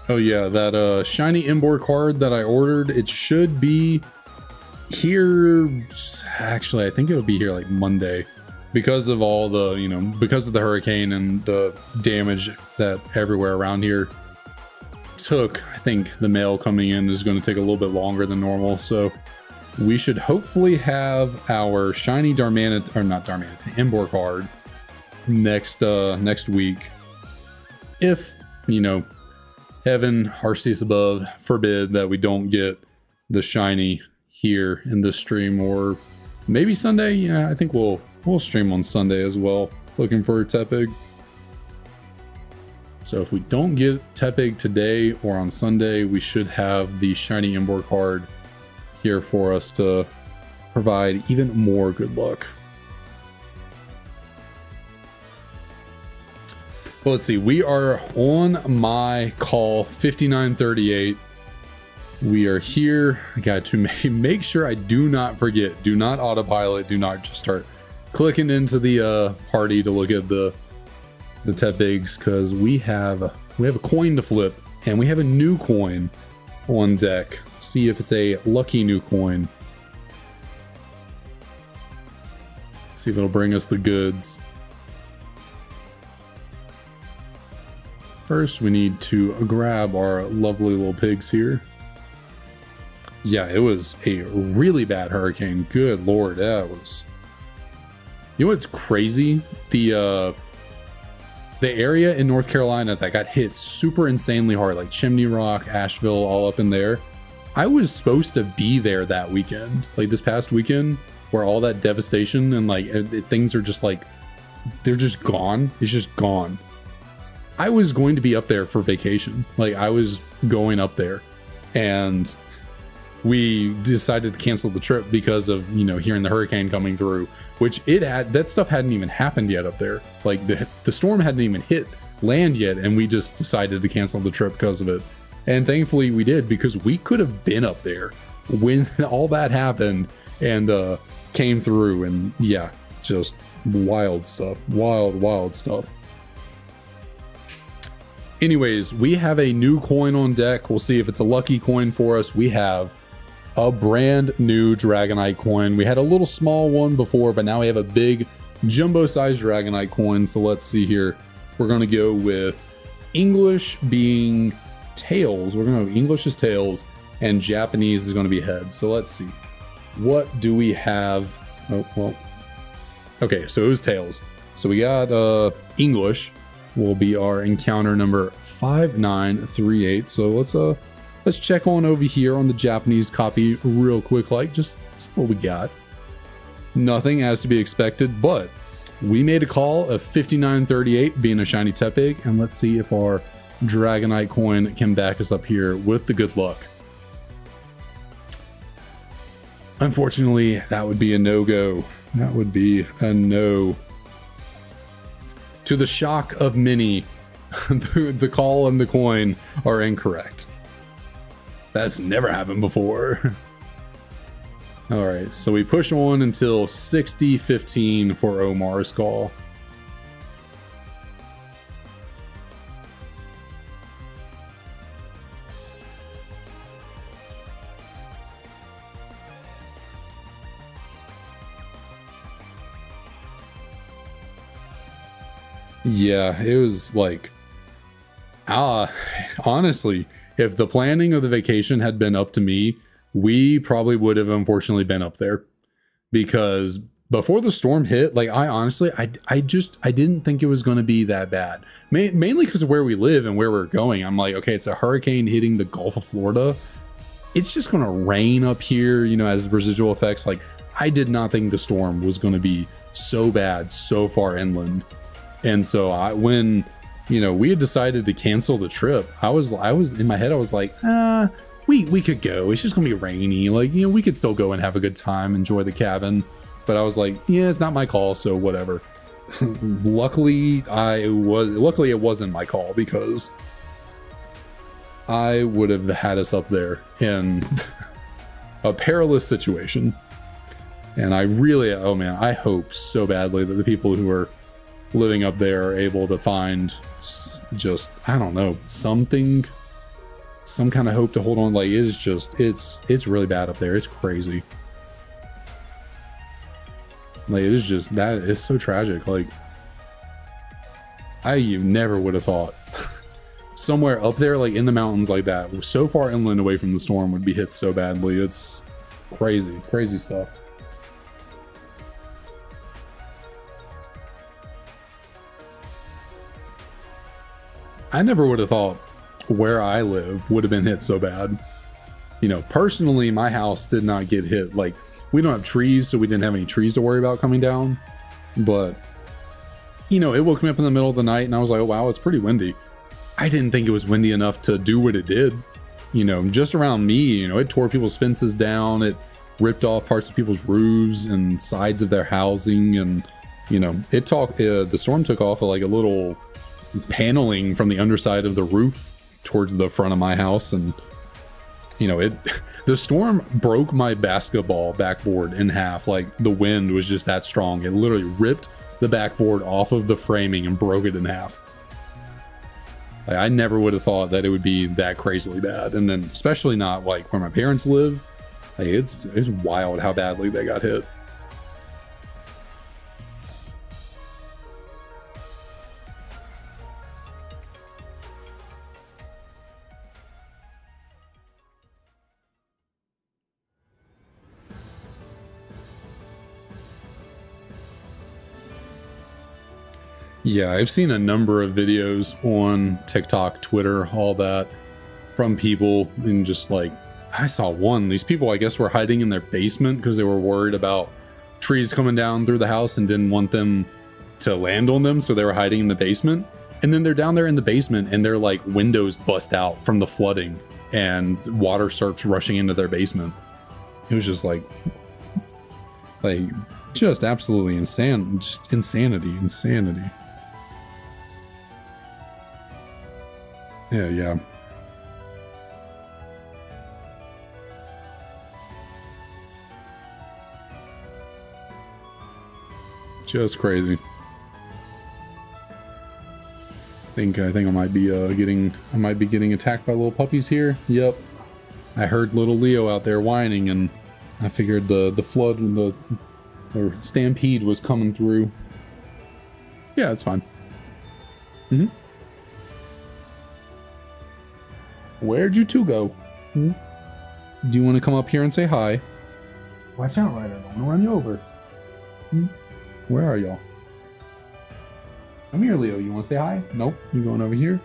Oh yeah, that shiny Embor card that I ordered, it should be here. Actually, I think it'll be here like Monday, because of all the, you know, because of the hurricane and the damage that everywhere around here took. I think the mail coming in is going to take a little bit longer than normal, so we should hopefully have our shiny Darmanitan, or not Darmanitan, Embor card next week. If, you know, heaven, our seas above, forbid that we don't get the shiny here in this stream, or maybe Sunday. Yeah, I think we'll stream on Sunday as well, looking for a Tepig. So if we don't get Tepig today or on Sunday, we should have the shiny Ember card here for us to provide even more good luck. Well, let's see. We are on my call 5938. We are here. I got to make sure I do not forget. Do not autopilot. Do not just start clicking into the party to look at the Tepigs, because we have a coin to flip, and we have a new coin on deck. See if it's a lucky new coin. See if it'll bring us the goods. First, we need to grab our lovely little pigs here. Yeah, it was a really bad hurricane. Good Lord, that was... You know what's crazy? The area in North Carolina that got hit super insanely hard, like Chimney Rock, Asheville, all up in there. I was supposed to be there that weekend, like this past weekend, where all that devastation and like things are just like, they're just gone. It's just gone. I was going to be up there for vacation. Like I was going up there, and we decided to cancel the trip because of, you know, hearing the hurricane coming through, which that stuff hadn't even happened yet up there. Like the storm hadn't even hit land yet, and we just decided to cancel the trip because of it. And thankfully we did, because we could have been up there when all that happened and came through. And yeah, just wild stuff. Wild stuff. Anyways, we have a new coin on deck. We'll see if it's a lucky coin for us. We have a brand new Dragonite coin. We had a little small one before, but now we have a big jumbo sized Dragonite coin. So let's see here. We're going to go with English being tails. We're going to go English is tails, and Japanese is going to be heads. So let's see. What do we have? Oh, well. Okay, so it was tails. So we got English will be our encounter number 5938. So let's check on over here on the Japanese copy real quick, like just see what we got. Nothing as to be expected, but we made a call of 5938 being a shiny Tepig, and let's see if our Dragonite coin can back us up here with the good luck. Unfortunately, that would be a no-go. That would be a no. To the shock of many, the call and the coin are incorrect. That's never happened before. All right, so we push on until 60-15 for Omar's call. Yeah, it was like, honestly, if the planning of the vacation had been up to me, we probably would have unfortunately been up there, because before the storm hit, like I didn't think it was going to be that bad. Mainly because of where we live and where we're going. I'm like, okay, it's a hurricane hitting the Gulf of Florida. It's just going to rain up here, you know, as residual effects. Like, I did not think the storm was going to be so bad so far inland. And so when, you know, we had decided to cancel the trip, I was in my head, I was like, we could go. It's just gonna be rainy. Like, you know, we could still go and have a good time, enjoy the cabin. But I was like, yeah, it's not my call, so whatever. Luckily it wasn't my call, because I would have had us up there in a perilous situation. And I really, oh man, I hope so badly that the people who are living up there are able to find just, I don't know, some kind of hope to hold on. Like, it's just, it's really bad up there. It's crazy. Like, it is just, that is so tragic. Like, you never would have thought somewhere up there, like in the mountains like that, so far inland away from the storm, would be hit so badly. It's crazy stuff. I never would have thought where I live would have been hit so bad. You know, personally, my house did not get hit. Like, we don't have trees, so we didn't have any trees to worry about coming down. But, you know, it woke me up in the middle of the night, and I was like, oh, wow, it's pretty windy. I didn't think it was windy enough to do what it did. You know, just around me, you know, it tore people's fences down. It ripped off parts of people's roofs and sides of their housing. And, you know, the storm took off like a little paneling from the underside of the roof towards the front of my house. And, you know, the storm broke my basketball backboard in half. Like, the wind was just that strong. It literally ripped the backboard off of the framing and broke it in half. Like, I never would have thought that it would be that crazily bad. And then especially not like where my parents live. Like, it's wild how badly they got hit. Yeah, I've seen a number of videos on TikTok, Twitter, all that, from people, and just like, I saw one. These people, I guess, were hiding in their basement because they were worried about trees coming down through the house and didn't want them to land on them, so they were hiding in the basement. And then they're down there in the basement, and their like windows bust out from the flooding, and water starts rushing into their basement. It was just like just absolutely insane, just insanity. Yeah. Just crazy. I think I might be getting attacked by little puppies here. Yep. I heard little Leo out there whining, and I figured the flood and the stampede was coming through. Yeah, it's fine. Where'd you two go? Do you want to come up here and say hi? Watch out, Ryder. I don't want to run you over. Where are y'all? Come here, Leo. You want to say hi? Nope. You going over here?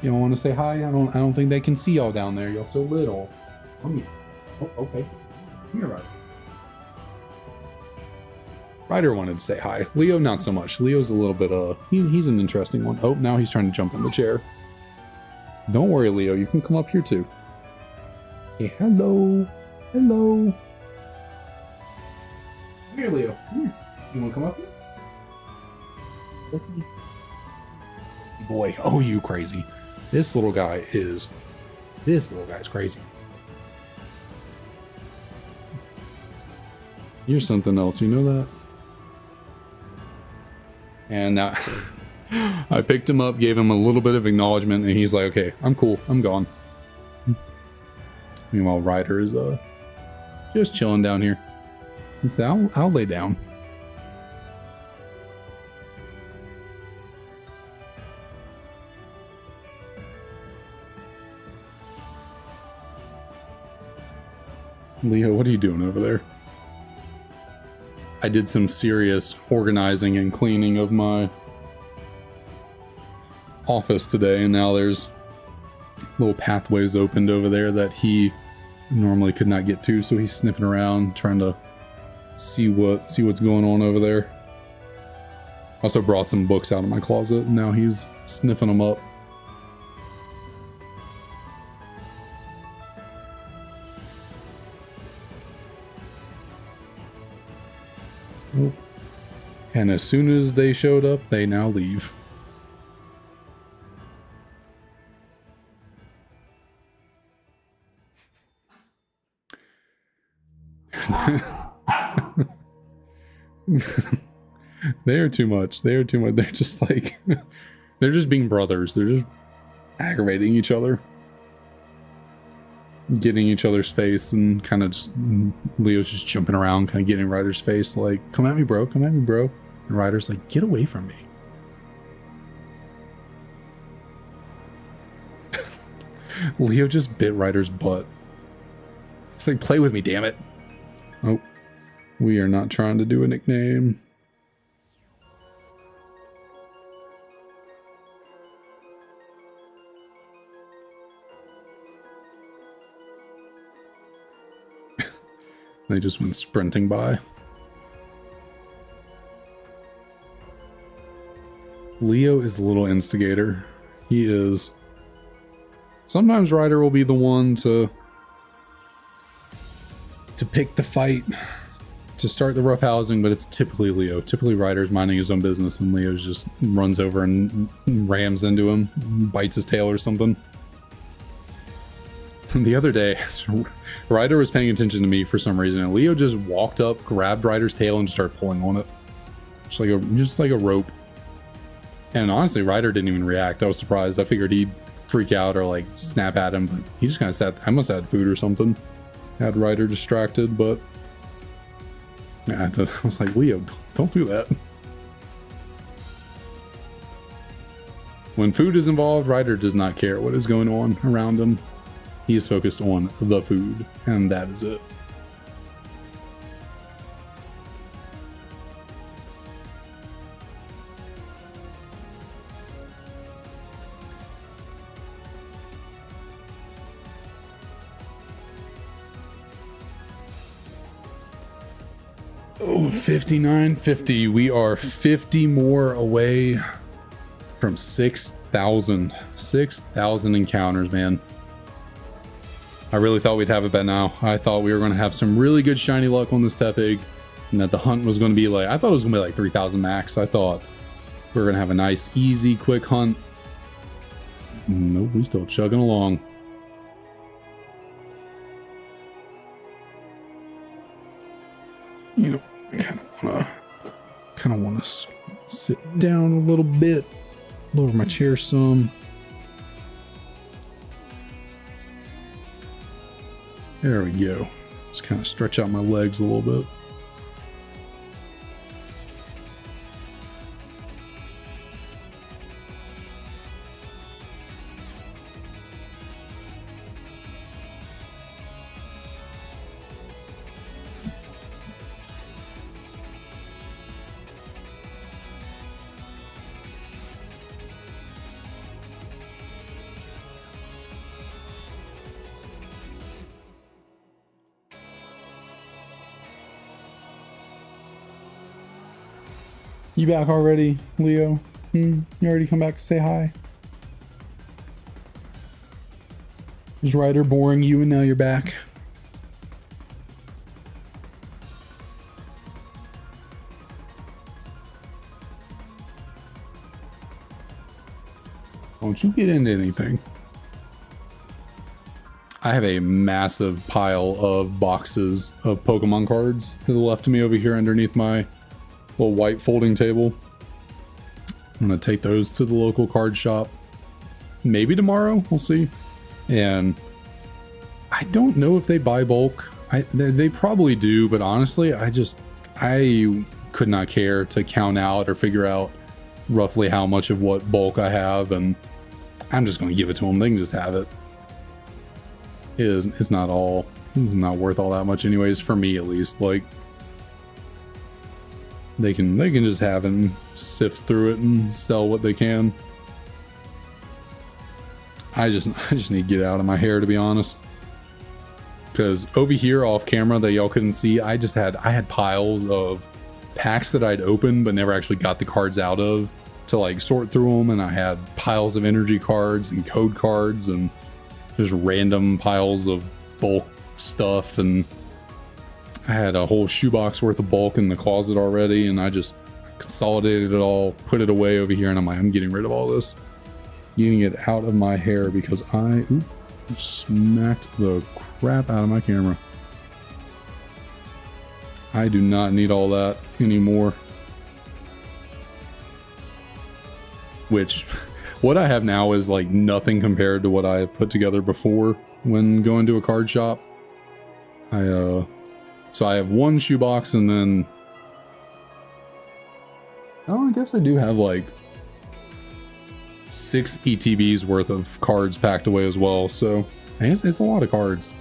You don't want to say hi? I don't think they can see y'all down there. Y'all so little. Come here. Oh, okay. Come here, Ryder. Ryder wanted to say hi. Leo, not so much. Leo's a little bit, he's an interesting one. Oh, now he's trying to jump in the chair. Don't worry, Leo. You can come up here, too. Say hello. Hello. Come here, Leo. Come here. You want to come up here? Okay. Boy, oh, you crazy. This little guy is crazy. You're something else, you know that? And now I picked him up, gave him a little bit of acknowledgement, and he's like, okay, I'm cool, I'm gone. Meanwhile, Ryder is just chilling down here. He said, I'll lay down. Leo, what are you doing over there? I did some serious organizing and cleaning of my office today, and now there's little pathways opened over there that he normally could not get to, so he's sniffing around trying to see what's going on over there. Also brought some books out of my closet, and now he's sniffing them up. Oh. And as soon as they showed up, they now leave. They are too much. They're just like, they're just being brothers. They're just aggravating each other, getting each other's face, and kind of just, Leo's just jumping around, kind of getting in Ryder's face, like, come at me, bro. Come at me, bro. And Ryder's like, get away from me. Leo just bit Ryder's butt. He's like, play with me, damn it. Oh, we are not trying to do a nickname. They just went sprinting by. Leo is a little instigator. He is. Sometimes Ryder will be the one to pick the fight, to start the rough housing, but it's typically Leo. Typically Ryder's minding his own business and Leo's just runs over and rams into him, bites his tail or something. The other day, Ryder was paying attention to me for some reason, and Leo just walked up, grabbed Ryder's tail, and just started pulling on it. Just like a rope. And honestly, Ryder didn't even react. I was surprised. I figured he'd freak out or like snap at him, but he just kind of sat. I must have had food or something. Had Ryder distracted, but yeah, I was like, Leo, don't do that. When food is involved, Ryder does not care what is going on around him. He is focused on the food, and that is it. Oh, 5950. We are 50 more away from 6,000. 6,000 encounters, man. I really thought we'd have it by now. I thought we were going to have some really good shiny luck on this Tepig, and that the hunt was going to be like, I thought it was going to be like 3,000 max. I thought we were going to have a nice, easy, quick hunt. Nope, we're still chugging along. You know, I kind of want to sit down a little bit, lower my chair some. There we go. Let's kind of stretch out my legs a little bit. You back already, Leo? You already come back to say hi? Is Ryder boring you and now you're back? Don't you get into anything. I have a massive pile of boxes of Pokemon cards to the left of me over here underneath my little white folding table. I'm gonna take those to the local card shop. Maybe tomorrow, we'll see. And I don't know if they buy bulk. They probably do, but honestly, I could not care to count out or figure out roughly how much of what bulk I have, and I'm just gonna give it to them. They can just have it. It's not worth all that much anyways, for me at least. Like, they can just have it and sift through it and sell what they can. I just need to get out of my hair, to be honest. Because over here off camera that y'all couldn't see, I had piles of packs that I'd opened but never actually got the cards out of to like sort through them, and I had piles of energy cards and code cards and just random piles of bulk stuff, and I had a whole shoebox worth of bulk in the closet already, and I just consolidated it all, put it away over here, and I'm like, I'm getting rid of all this. Getting it out of my hair because I smacked the crap out of my camera. I do not need all that anymore. Which, what I have now is like nothing compared to what I put together before when going to a card shop. So I have one shoebox, and then, oh, I guess I do have like 6 ETBs worth of cards packed away as well. So I guess it's a lot of cards.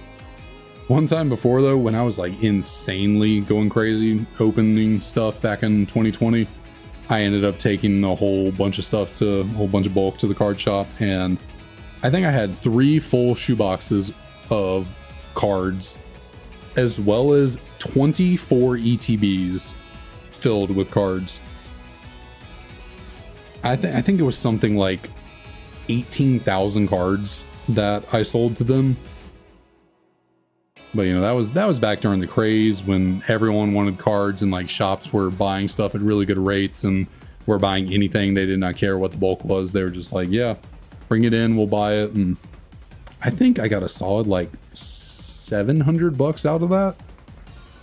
One time before though, when I was like insanely going crazy opening stuff back in 2020, I ended up taking a whole bunch of stuff to a whole bunch of bulk to the card shop, and I think I had 3 full shoeboxes of cards, as well as 24 ETBs filled with cards. I think it was something like 18,000 cards that I sold to them. But you know, that was back during the craze when everyone wanted cards and like shops were buying stuff at really good rates and were buying anything. They did not care what the bulk was. They were just like, yeah, bring it in, we'll buy it. And I think I got a solid like $700 out of that.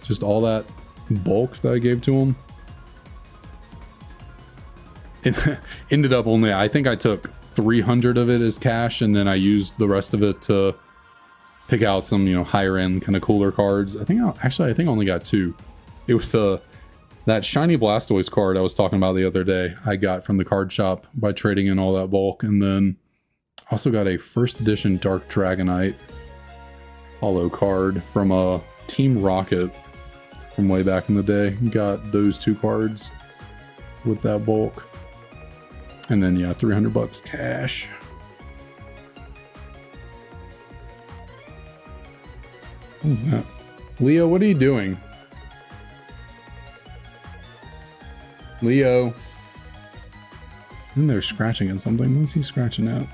Just all that bulk that I gave to them. It ended up only, I think I took 300 of it as cash, and then I used the rest of it to pick out some, you know, higher end kind of cooler cards. I think I only got 2. It was that shiny Blastoise card I was talking about the other day. I got from the card shop by trading in all that bulk, and then also got a first edition Dark Dragonite holo card from a Team Rocket from way back in the day. Got those 2 cards with that bulk. And then, yeah, $300 cash. What was that? Leo, what are you doing? Leo. And they're scratching at something. What's he scratching at?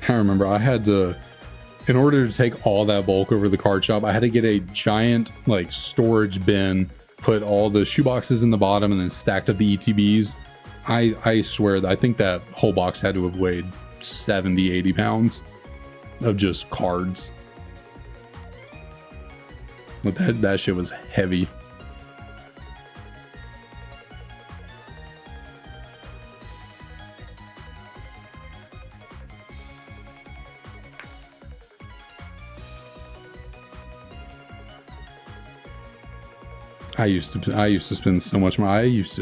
I remember I had to, in order to take all that bulk over to the card shop, I had to get a giant like storage bin, put all the shoe boxes in the bottom, and then stacked up the ETBs. I swear that I think that whole box had to have weighed 70, 80 pounds of just cards. But that shit was heavy. I used to spend so much money. I used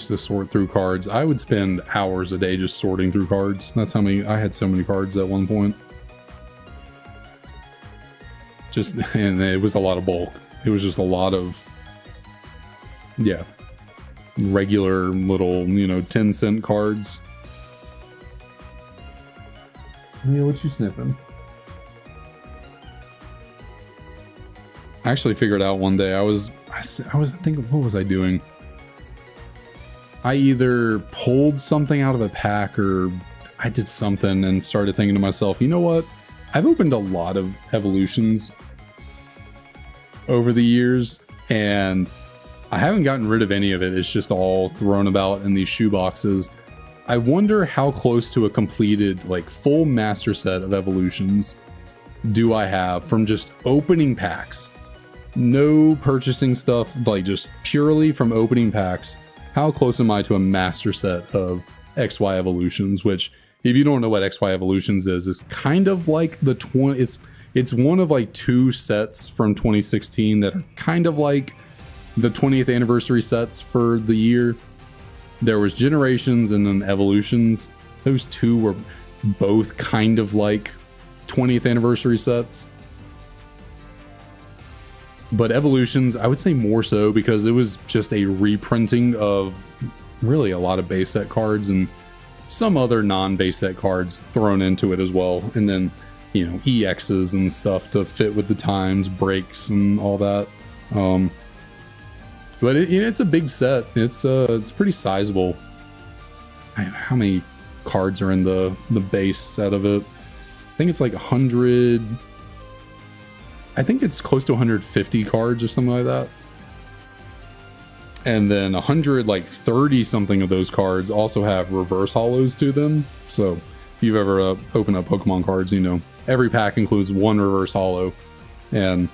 to sort through cards. I would spend hours a day just sorting through cards. That's how many I had. So many cards at one point. And it was a lot of bulk. It was just a lot of, yeah, regular little, you know, 10-cent cards. Yeah, what you sniffing? I actually figured out one day I was thinking, what was I doing? I either pulled something out of a pack or I did something and started thinking to myself, you know what? I've opened a lot of evolutions over the years and I haven't gotten rid of any of it. It's just all thrown about in these shoe boxes. I wonder how close to a completed, like, full master set of evolutions do I have from just opening packs. No purchasing stuff, like just purely from opening packs. How close am I to a master set of XY evolutions? Which, if you don't know what XY evolutions is kind of like the it's one of like 2 sets from 2016 that are kind of like the 20th anniversary sets for the year. There was generations and then evolutions. Those 2 were both kind of like 20th anniversary sets. But evolutions, I would say more so because it was just a reprinting of really a lot of base set cards and some other non-base set cards thrown into it as well. And then, you know, EXs and stuff to fit with the times, breaks and all that. But it's a big set. It's pretty sizable. How many cards are in the base set of it? I think it's like 100... I think it's close to 150 cards or something like that. And then 130 something of those cards also have reverse holos to them. So if you've ever opened up Pokemon cards, you know, every pack includes 1 reverse holo. And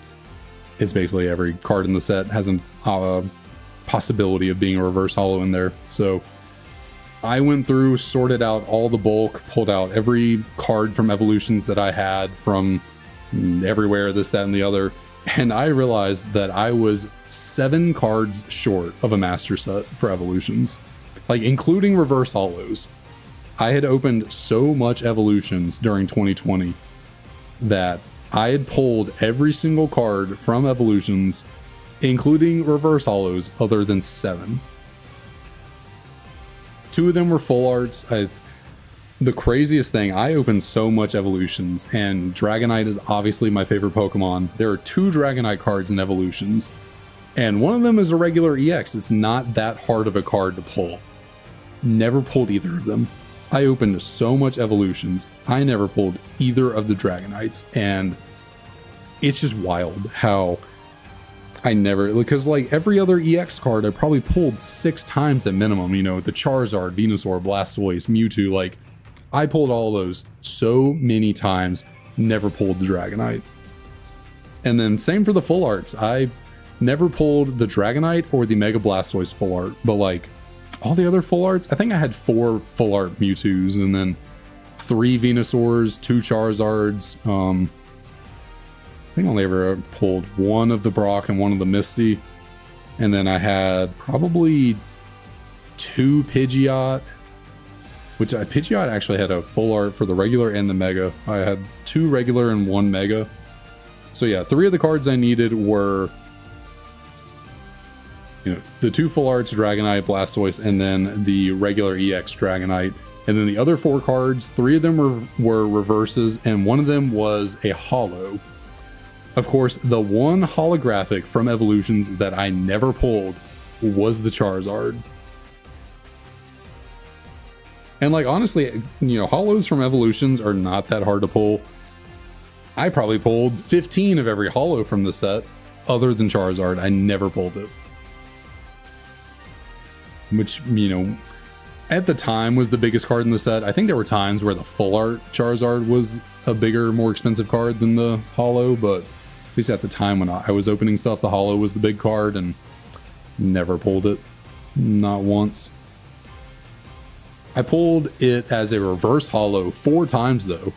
it's basically every card in the set has a possibility of being a reverse holo in there. So I went through, sorted out all the bulk, pulled out every card from evolutions that I had from everywhere, this, that, and the other, and I realized that I was 7 cards short of a master set for evolutions, like including reverse holos. I had opened so much evolutions during 2020 that I had pulled every single card from evolutions, including reverse holos, other than 7. 2 of them were full arts. The craziest thing, I opened so much evolutions, and Dragonite is obviously my favorite Pokemon. There are 2 Dragonite cards in evolutions, and one of them is a regular EX. It's not that hard of a card to pull. Never pulled either of them. I opened so much evolutions. I never pulled either of the Dragonites, and it's just wild how I never, because like every other EX card I probably pulled 6 times at minimum, you know, the Charizard, Venusaur, Blastoise, Mewtwo, like I pulled all those so many times, never pulled the Dragonite. And then same for the full arts. I never pulled the Dragonite or the Mega Blastoise full art, but like all the other full arts, I think I had 4 full art Mewtwo's and then 3 Venusaurs, 2 Charizards. I think I only ever pulled 1 of the Brock and 1 of the Misty. And then I had probably 2 Pidgeot, which Pidgeot actually had a full art for the regular and the Mega. I had 2 regular and 1 Mega. So yeah, 3 of the cards I needed were, you know, the 2 full arts, Dragonite, Blastoise, and then the regular EX Dragonite. And then the other 4 cards, 3 of them were reverses, and 1 of them was a holo. Of course, the one holographic from Evolutions that I never pulled was the Charizard. And like, honestly, you know, holos from Evolutions are not that hard to pull. I probably pulled 15 of every holo from the set, other than Charizard. I never pulled it. Which, you know, at the time was the biggest card in the set. I think there were times where the full art Charizard was a bigger, more expensive card than the holo, but at least at the time when I was opening stuff, the holo was the big card, and never pulled it. Not once. I pulled it as a reverse holo 4 times though.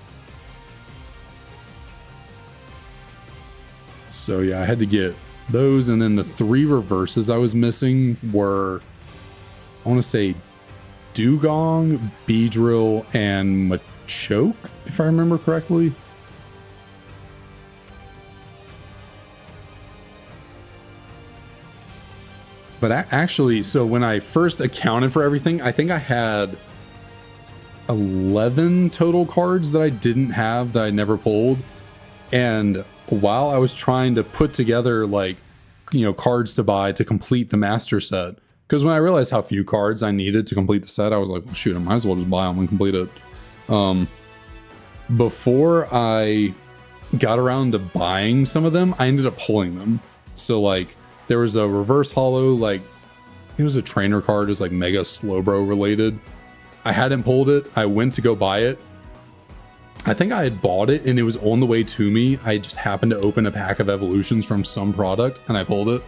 So yeah, I had to get those, and then the 3 reverses I was missing were, I want to say, Dugong, Beedrill, and Machoke, if I remember correctly. But actually, so when I first accounted for everything, I think I had 11 total cards that I didn't have that I never pulled. And while I was trying to put together, like, you know, cards to buy to complete the master set, because when I realized how few cards I needed to complete the set, I was like, well, shoot, I might as well just buy them and complete it. Before I got around to buying some of them, I ended up pulling them. So like, there was a reverse holo, like, it was a trainer card, it was like Mega Slowbro related. I hadn't pulled it. I went to go buy it. I think I had bought it and it was on the way to me. I just happened to open a pack of evolutions from some product and I pulled it.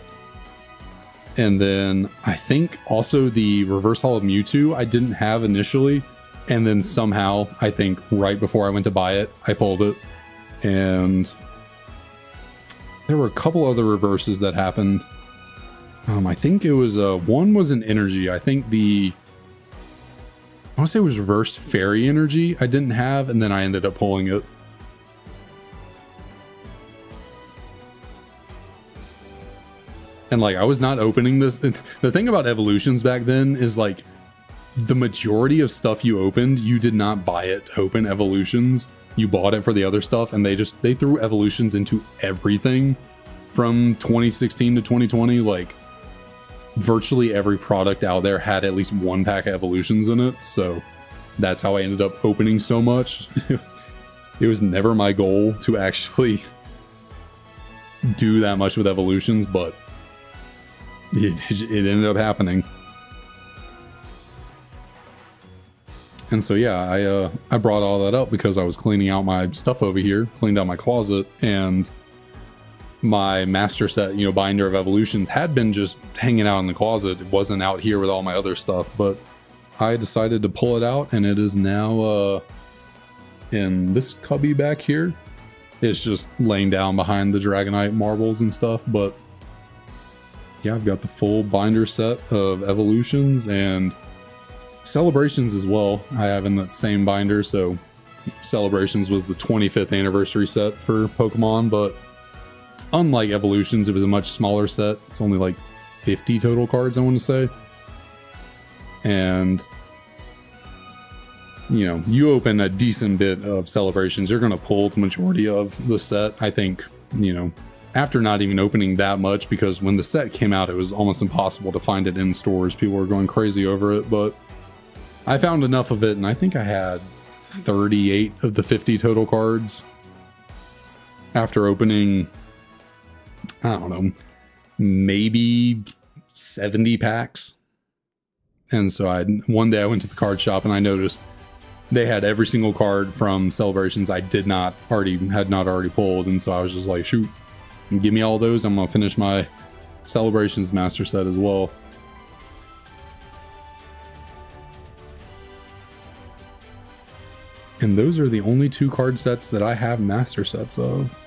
And then I think also the reverse holo Mewtwo I didn't have initially. And then somehow, I think right before I went to buy it, I pulled it. And there were a couple other reverses that happened. I think it was, one was an energy. I think I want to say it was reverse fairy energy I didn't have, and then I ended up pulling it. And like, I was not opening this. The thing about evolutions back then is like, the majority of stuff you opened, you did not buy it to open evolutions. You bought it for the other stuff, and they threw evolutions into everything from 2016 to 2020. Like, virtually every product out there had at least 1 pack of evolutions in it. So that's how I ended up opening so much. It was never my goal to actually do that much with evolutions, but it ended up happening. And so yeah, I brought all that up because I was cleaning out my stuff over here, cleaned out my closet, and my master set, you know, binder of evolutions had been just hanging out in the closet. It wasn't out here with all my other stuff, but I decided to pull it out, and it is now in this cubby back here. It's just laying down behind the Dragonite marbles and stuff, but yeah, I've got the full binder set of evolutions and celebrations as well. I have in that same binder. So celebrations was the 25th anniversary set for Pokemon, but unlike evolutions, it was a much smaller set. It's only like 50 total cards, I want to say. And you open a decent bit of celebrations, you're going to pull the majority of the set. I think, after not even opening that much, because when the set came out, it was almost impossible to find it in stores. People were going crazy over it, but I found enough of it, and I think I had 38 of the 50 total cards after opening, I don't know, maybe 70 packs. And so one day I went to the card shop and I noticed they had every single card from Celebrations I had not already pulled. And so I was just like, shoot, give me all those. I'm going to finish my Celebrations master set as well. And those are the only 2 card sets that I have master sets of.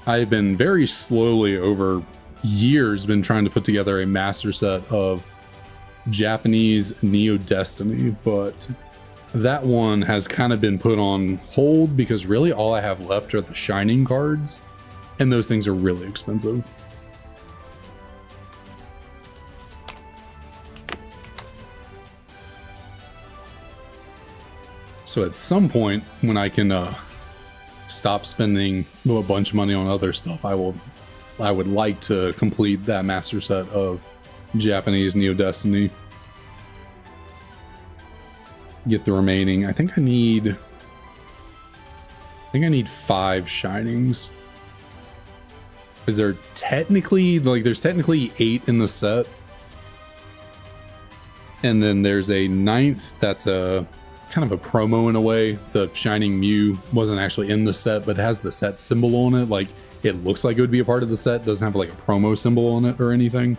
I've been very slowly over years been trying to put together a master set of Japanese Neo Destiny, but that one has kind of been put on hold because really all I have left are the Shining cards, and those things are really expensive. So at some point when I can stop spending a bunch of money on other stuff, I would like to complete that master set of Japanese Neo Destiny. Get the remaining. I think I need 5 Shinings. Is there technically, there's technically 8 in the set. And then there's a 9th that's a kind of a promo in a way. It's a Shining Mew. Wasn't actually in the set, but it has the set symbol on it. Like, it looks like it would be a part of the set. Doesn't have like a promo symbol on it or anything.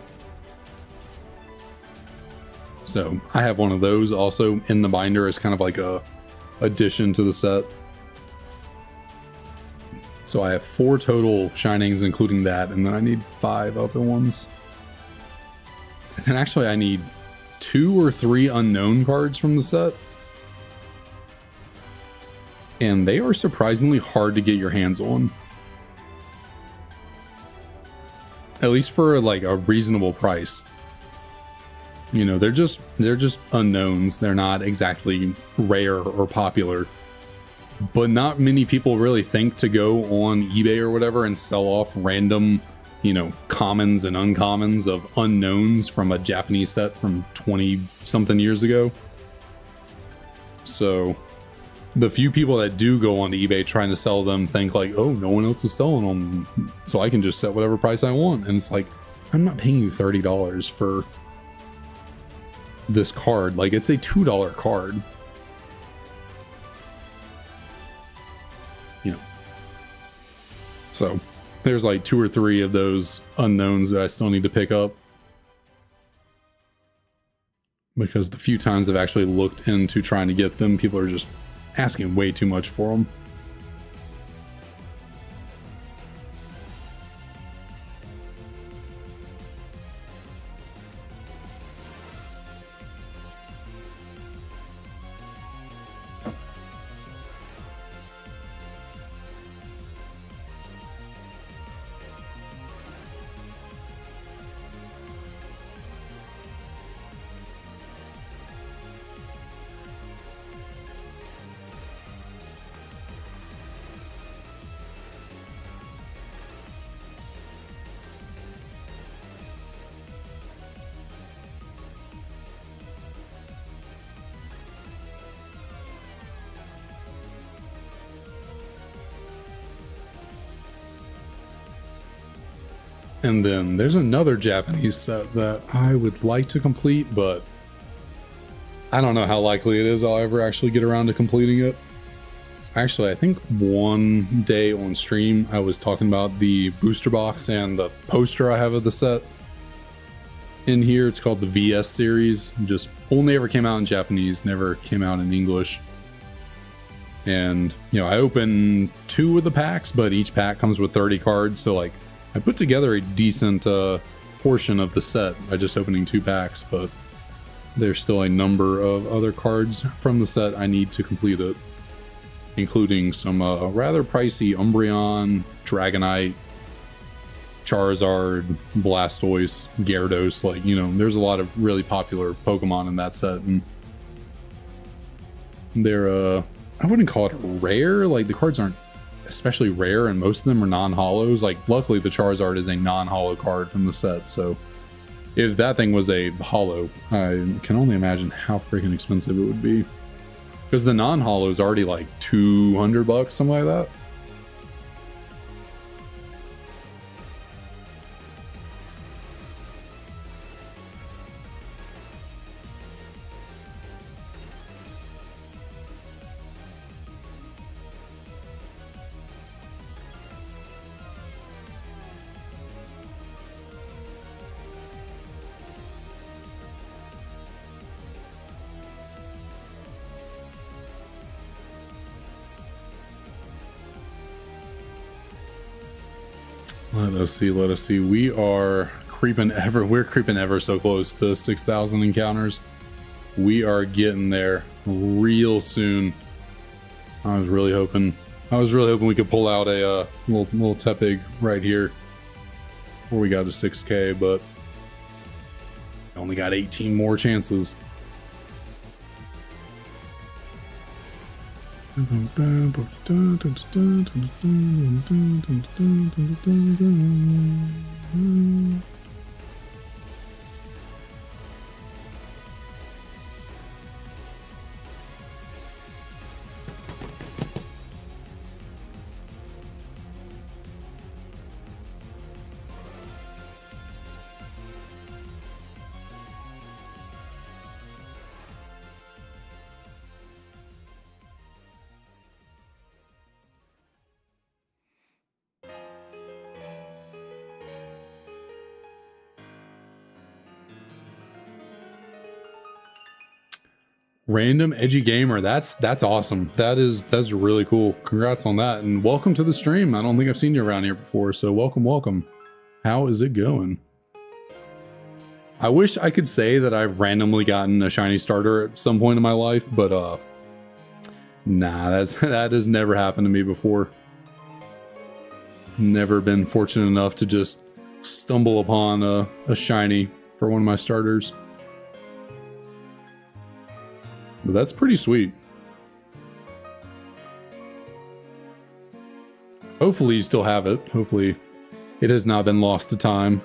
So I have one of those also in the binder as kind of like a addition to the set. So I have 4 total Shinings, including that, and then I need 5 other ones. And actually I need 2 or 3 unknown cards from the set. And they are surprisingly hard to get your hands on. At least for like a reasonable price. They're just unknowns. They're not exactly rare or popular. But not many people really think to go on eBay or whatever and sell off random, commons and uncommons of unknowns from a Japanese set from 20 something years ago. So the few people that do go on eBay trying to sell them think like, oh, no one else is selling them, so I can just set whatever price I want. And it's like, I'm not paying you $30 for this card. Like, it's a $2 card. So there's like 2 or 3 of those unknowns that I still need to pick up. Because the few times I've actually looked into trying to get them, people are just asking way too much for them. And then there's another Japanese set that I would like to complete, but I don't know how likely it is I'll ever actually get around to completing it. Actually, I think one day on stream, I was talking about the booster box and the poster I have of the set in here. It's called the VS series. Just only ever came out in Japanese, never came out in English. And, I opened 2 of the packs, but each pack comes with 30 cards. So, like, I put together a decent portion of the set by just opening 2 packs, but there's still a number of other cards from the set I need to complete it, including some rather pricey Umbreon, Dragonite, Charizard, Blastoise, Gyarados. Like, there's a lot of really popular Pokemon in that set, and They're I wouldn't call it rare. Like the cards aren't especially rare, and most of them are non-holos. Like luckily the Charizard is a non-holo card from the set, so if that thing was a holo, I can only imagine how freaking expensive it would be, because the non-holo is already like $200, something like that. Let us see. We're creeping ever so close to 6,000 encounters. We are getting there real soon. I was really hoping we could pull out a little Tepig right here before we got to 6K, but only got 18 more chances. Random Edgy Gamer, that's awesome. That's really cool. Congrats on that, and welcome to the stream. I don't think I've seen you around here before, so welcome. How is it going? I wish I could say that I've randomly gotten a shiny starter at some point in my life, but nah, that has never happened to me before. Never been fortunate enough to just stumble upon a shiny for one of my starters. But that's pretty sweet. Hopefully you still have it. Hopefully it has not been lost to time.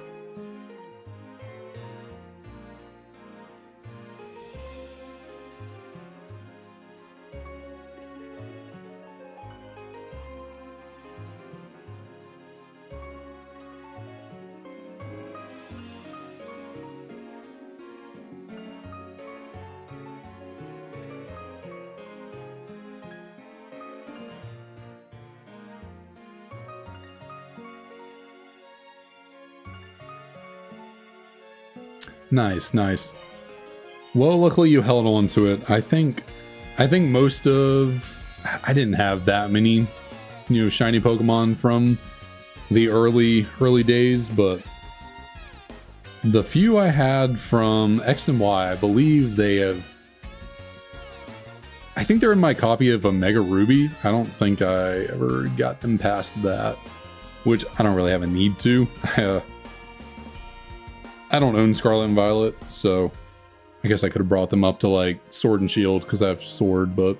Nice. Well, luckily you held on to it. I think I didn't have that many, shiny Pokemon from the early days, but the few I had from X and Y, I believe I think they're in my copy of Omega Ruby. I don't think I ever got them past that, which I don't really have a need to. I don't own Scarlet and Violet, so I guess I could have brought them up to like Sword and Shield because I have Sword, but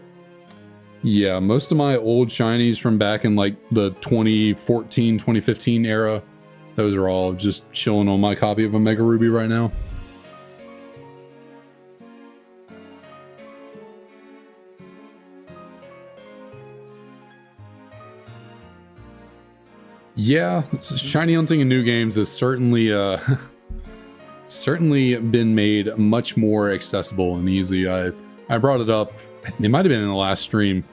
yeah, most of my old shinies from back in like the 2014, 2015 era, those are all just chilling on my copy of Omega Ruby right now. Yeah, shiny hunting in new games is certainly certainly been made much more accessible and easy. I brought it up, it might have been in the last stream.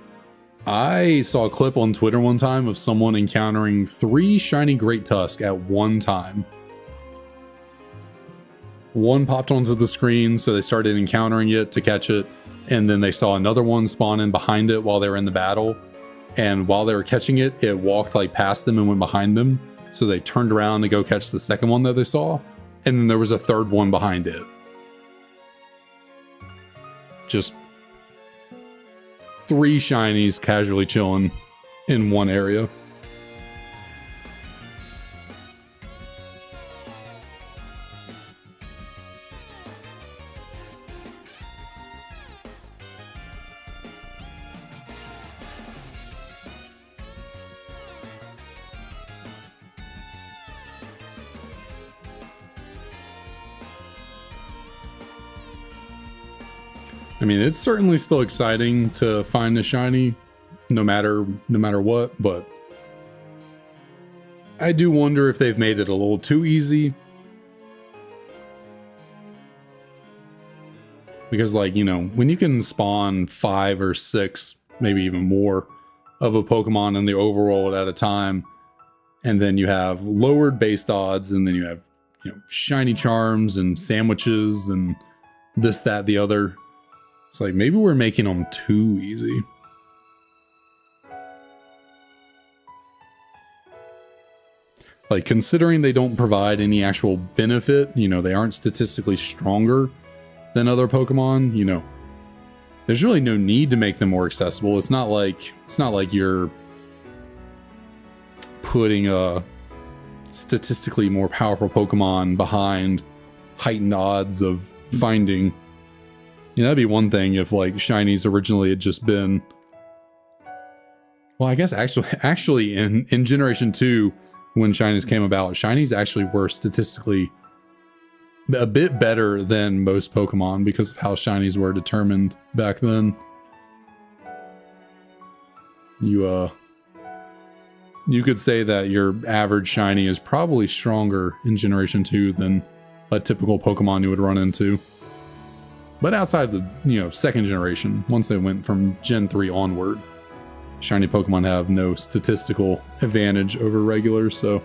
I saw a clip on Twitter one time of someone encountering 3 shiny Great Tusk at one time. One popped onto the screen, so they started encountering it to catch it, and then they saw another one spawn in behind it while they were in the battle, and while they were catching it, it walked like past them and went behind them, so they turned around to go catch the second one that they saw, and then there was a third one behind it. Just 3 shinies casually chilling in one area. I mean, it's certainly still exciting to find a shiny, no matter what, but I do wonder if they've made it a little too easy. Because, like, you know, when you can spawn 5 or 6, maybe even more, of a Pokemon in the overworld at a time, and then you have lowered base odds, and then you have, you know, shiny charms and sandwiches and this, that, the other. It's like, maybe we're making them too easy. Like, considering they don't provide any actual benefit, you know, they aren't statistically stronger than other Pokemon, you know, there's really no need to make them more accessible. It's not like you're putting a statistically more powerful Pokemon behind heightened odds of finding. You know, that'd be one thing if, like, shinies originally had just been, well, I guess actually in Generation 2, when shinies came about, shinies actually were statistically a bit better than most Pokemon because of how shinies were determined back then. You could say that your average shiny is probably stronger in Generation 2 than a typical Pokemon you would run into. But outside the, you know, second generation, once they went from Gen 3 onward, shiny Pokemon have no statistical advantage over regulars, so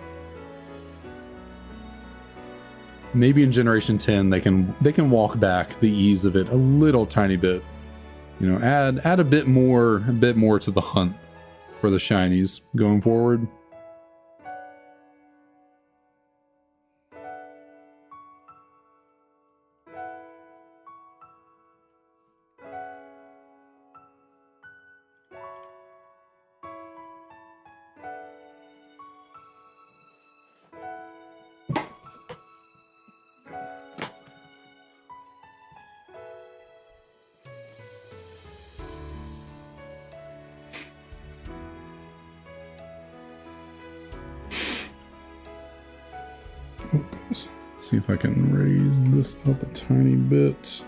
maybe in Generation 10 they can walk back the ease of it a little tiny bit. You know, add a bit more to the hunt for the shinies going forward. See if I can raise this up a tiny bit.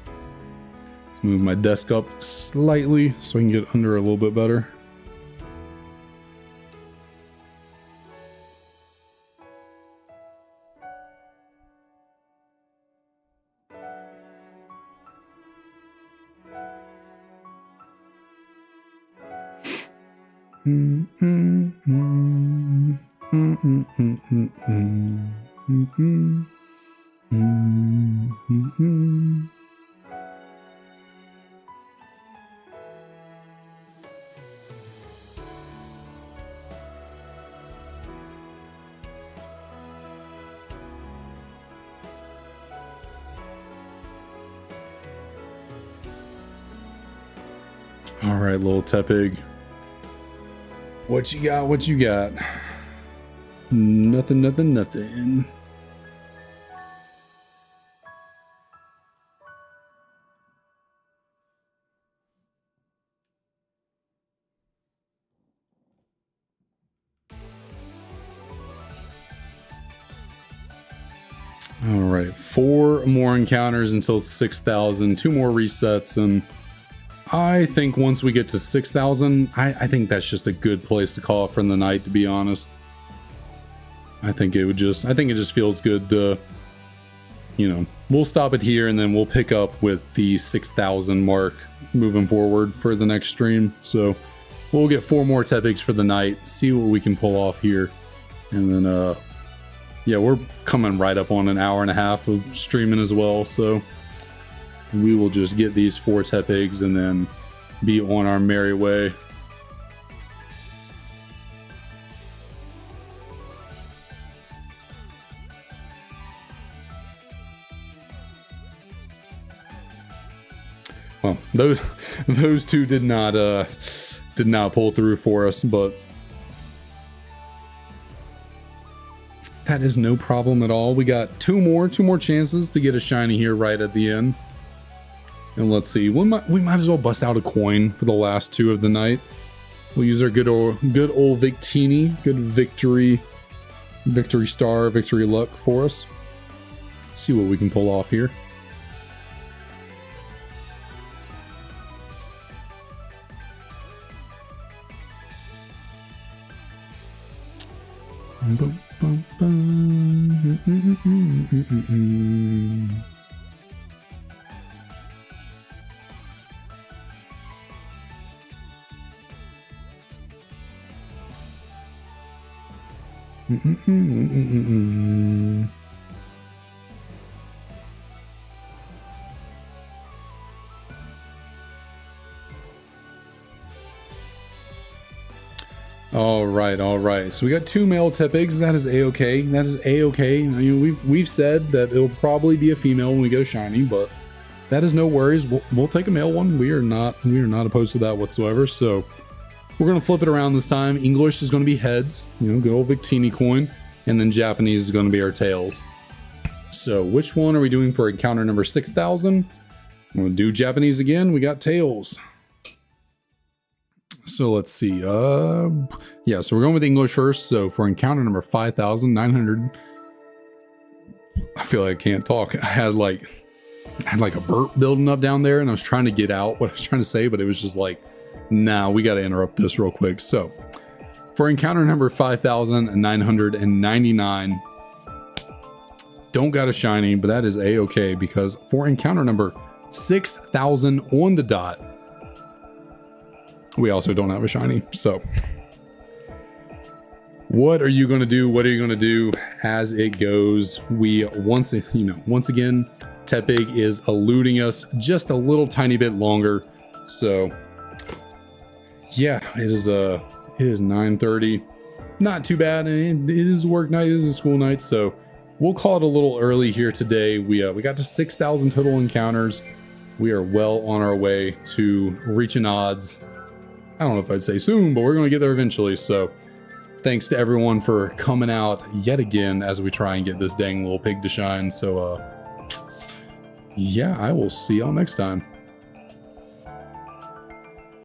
Let's move my desk up slightly so I can get under a little bit better. All right, little Tepig. What you got? What you got? Nothing, nothing, nothing. All right, 4 more encounters until 6,000, 2 more resets, and I think once we get to 6,000, I think that's just a good place to call it for the night, to be honest. I think it just feels good to, you know, we'll stop it here and then we'll pick up with the 6,000 mark moving forward for the next stream. So we'll get 4 more Tepigs for the night, see what we can pull off here. And then, yeah, we're coming right up on an hour and a half of streaming as well. So we will just get these 4 Tepigs and then be on our merry way. Well, those 2 did not pull through for us, but that is no problem at all. We got 2 more chances to get a shiny here right at the end. And let's see, we might as well bust out a coin for the last 2 of the night. We'll use our good old Victini, good victory star, victory luck for us. See what we can pull off here. Bum, bum, bum. All right. So we got 2 male Tepigs. That is a-okay. That is a-okay. I mean, we've said that it'll probably be a female when we go shiny, but that is no worries. We'll take a male one. We are not opposed to that whatsoever. So we're gonna flip it around this time. English is gonna be heads, you know, good old Victini coin, and then Japanese is gonna be our tails. So which one are we doing for encounter number 6,000? I'm gonna do Japanese again. We got tails. So let's see. Yeah, so we're going with English first. So for encounter number 5,900, I feel like I can't talk. I had like a burp building up down there, and I was trying to get out what I was trying to say, but it was just like, nah, we got to interrupt this real quick. So for encounter number 5,999, don't got a shiny, but that is a-okay, because for encounter number 6,000 on the dot, we also don't have a shiny. So what are you going to do? What are you going to do as it goes? We once again, Tepig is eluding us just a little tiny bit longer. So yeah, it is 9:30. Not too bad. It is work night. It is a school night. So we'll call it a little early here today. We got to 6,000 total encounters. We are well on our way to reaching odds. I don't know if I'd say soon, but we're going to get there eventually. So thanks to everyone for coming out yet again as we try and get this dang little pig to shine. So yeah, I will see y'all next time.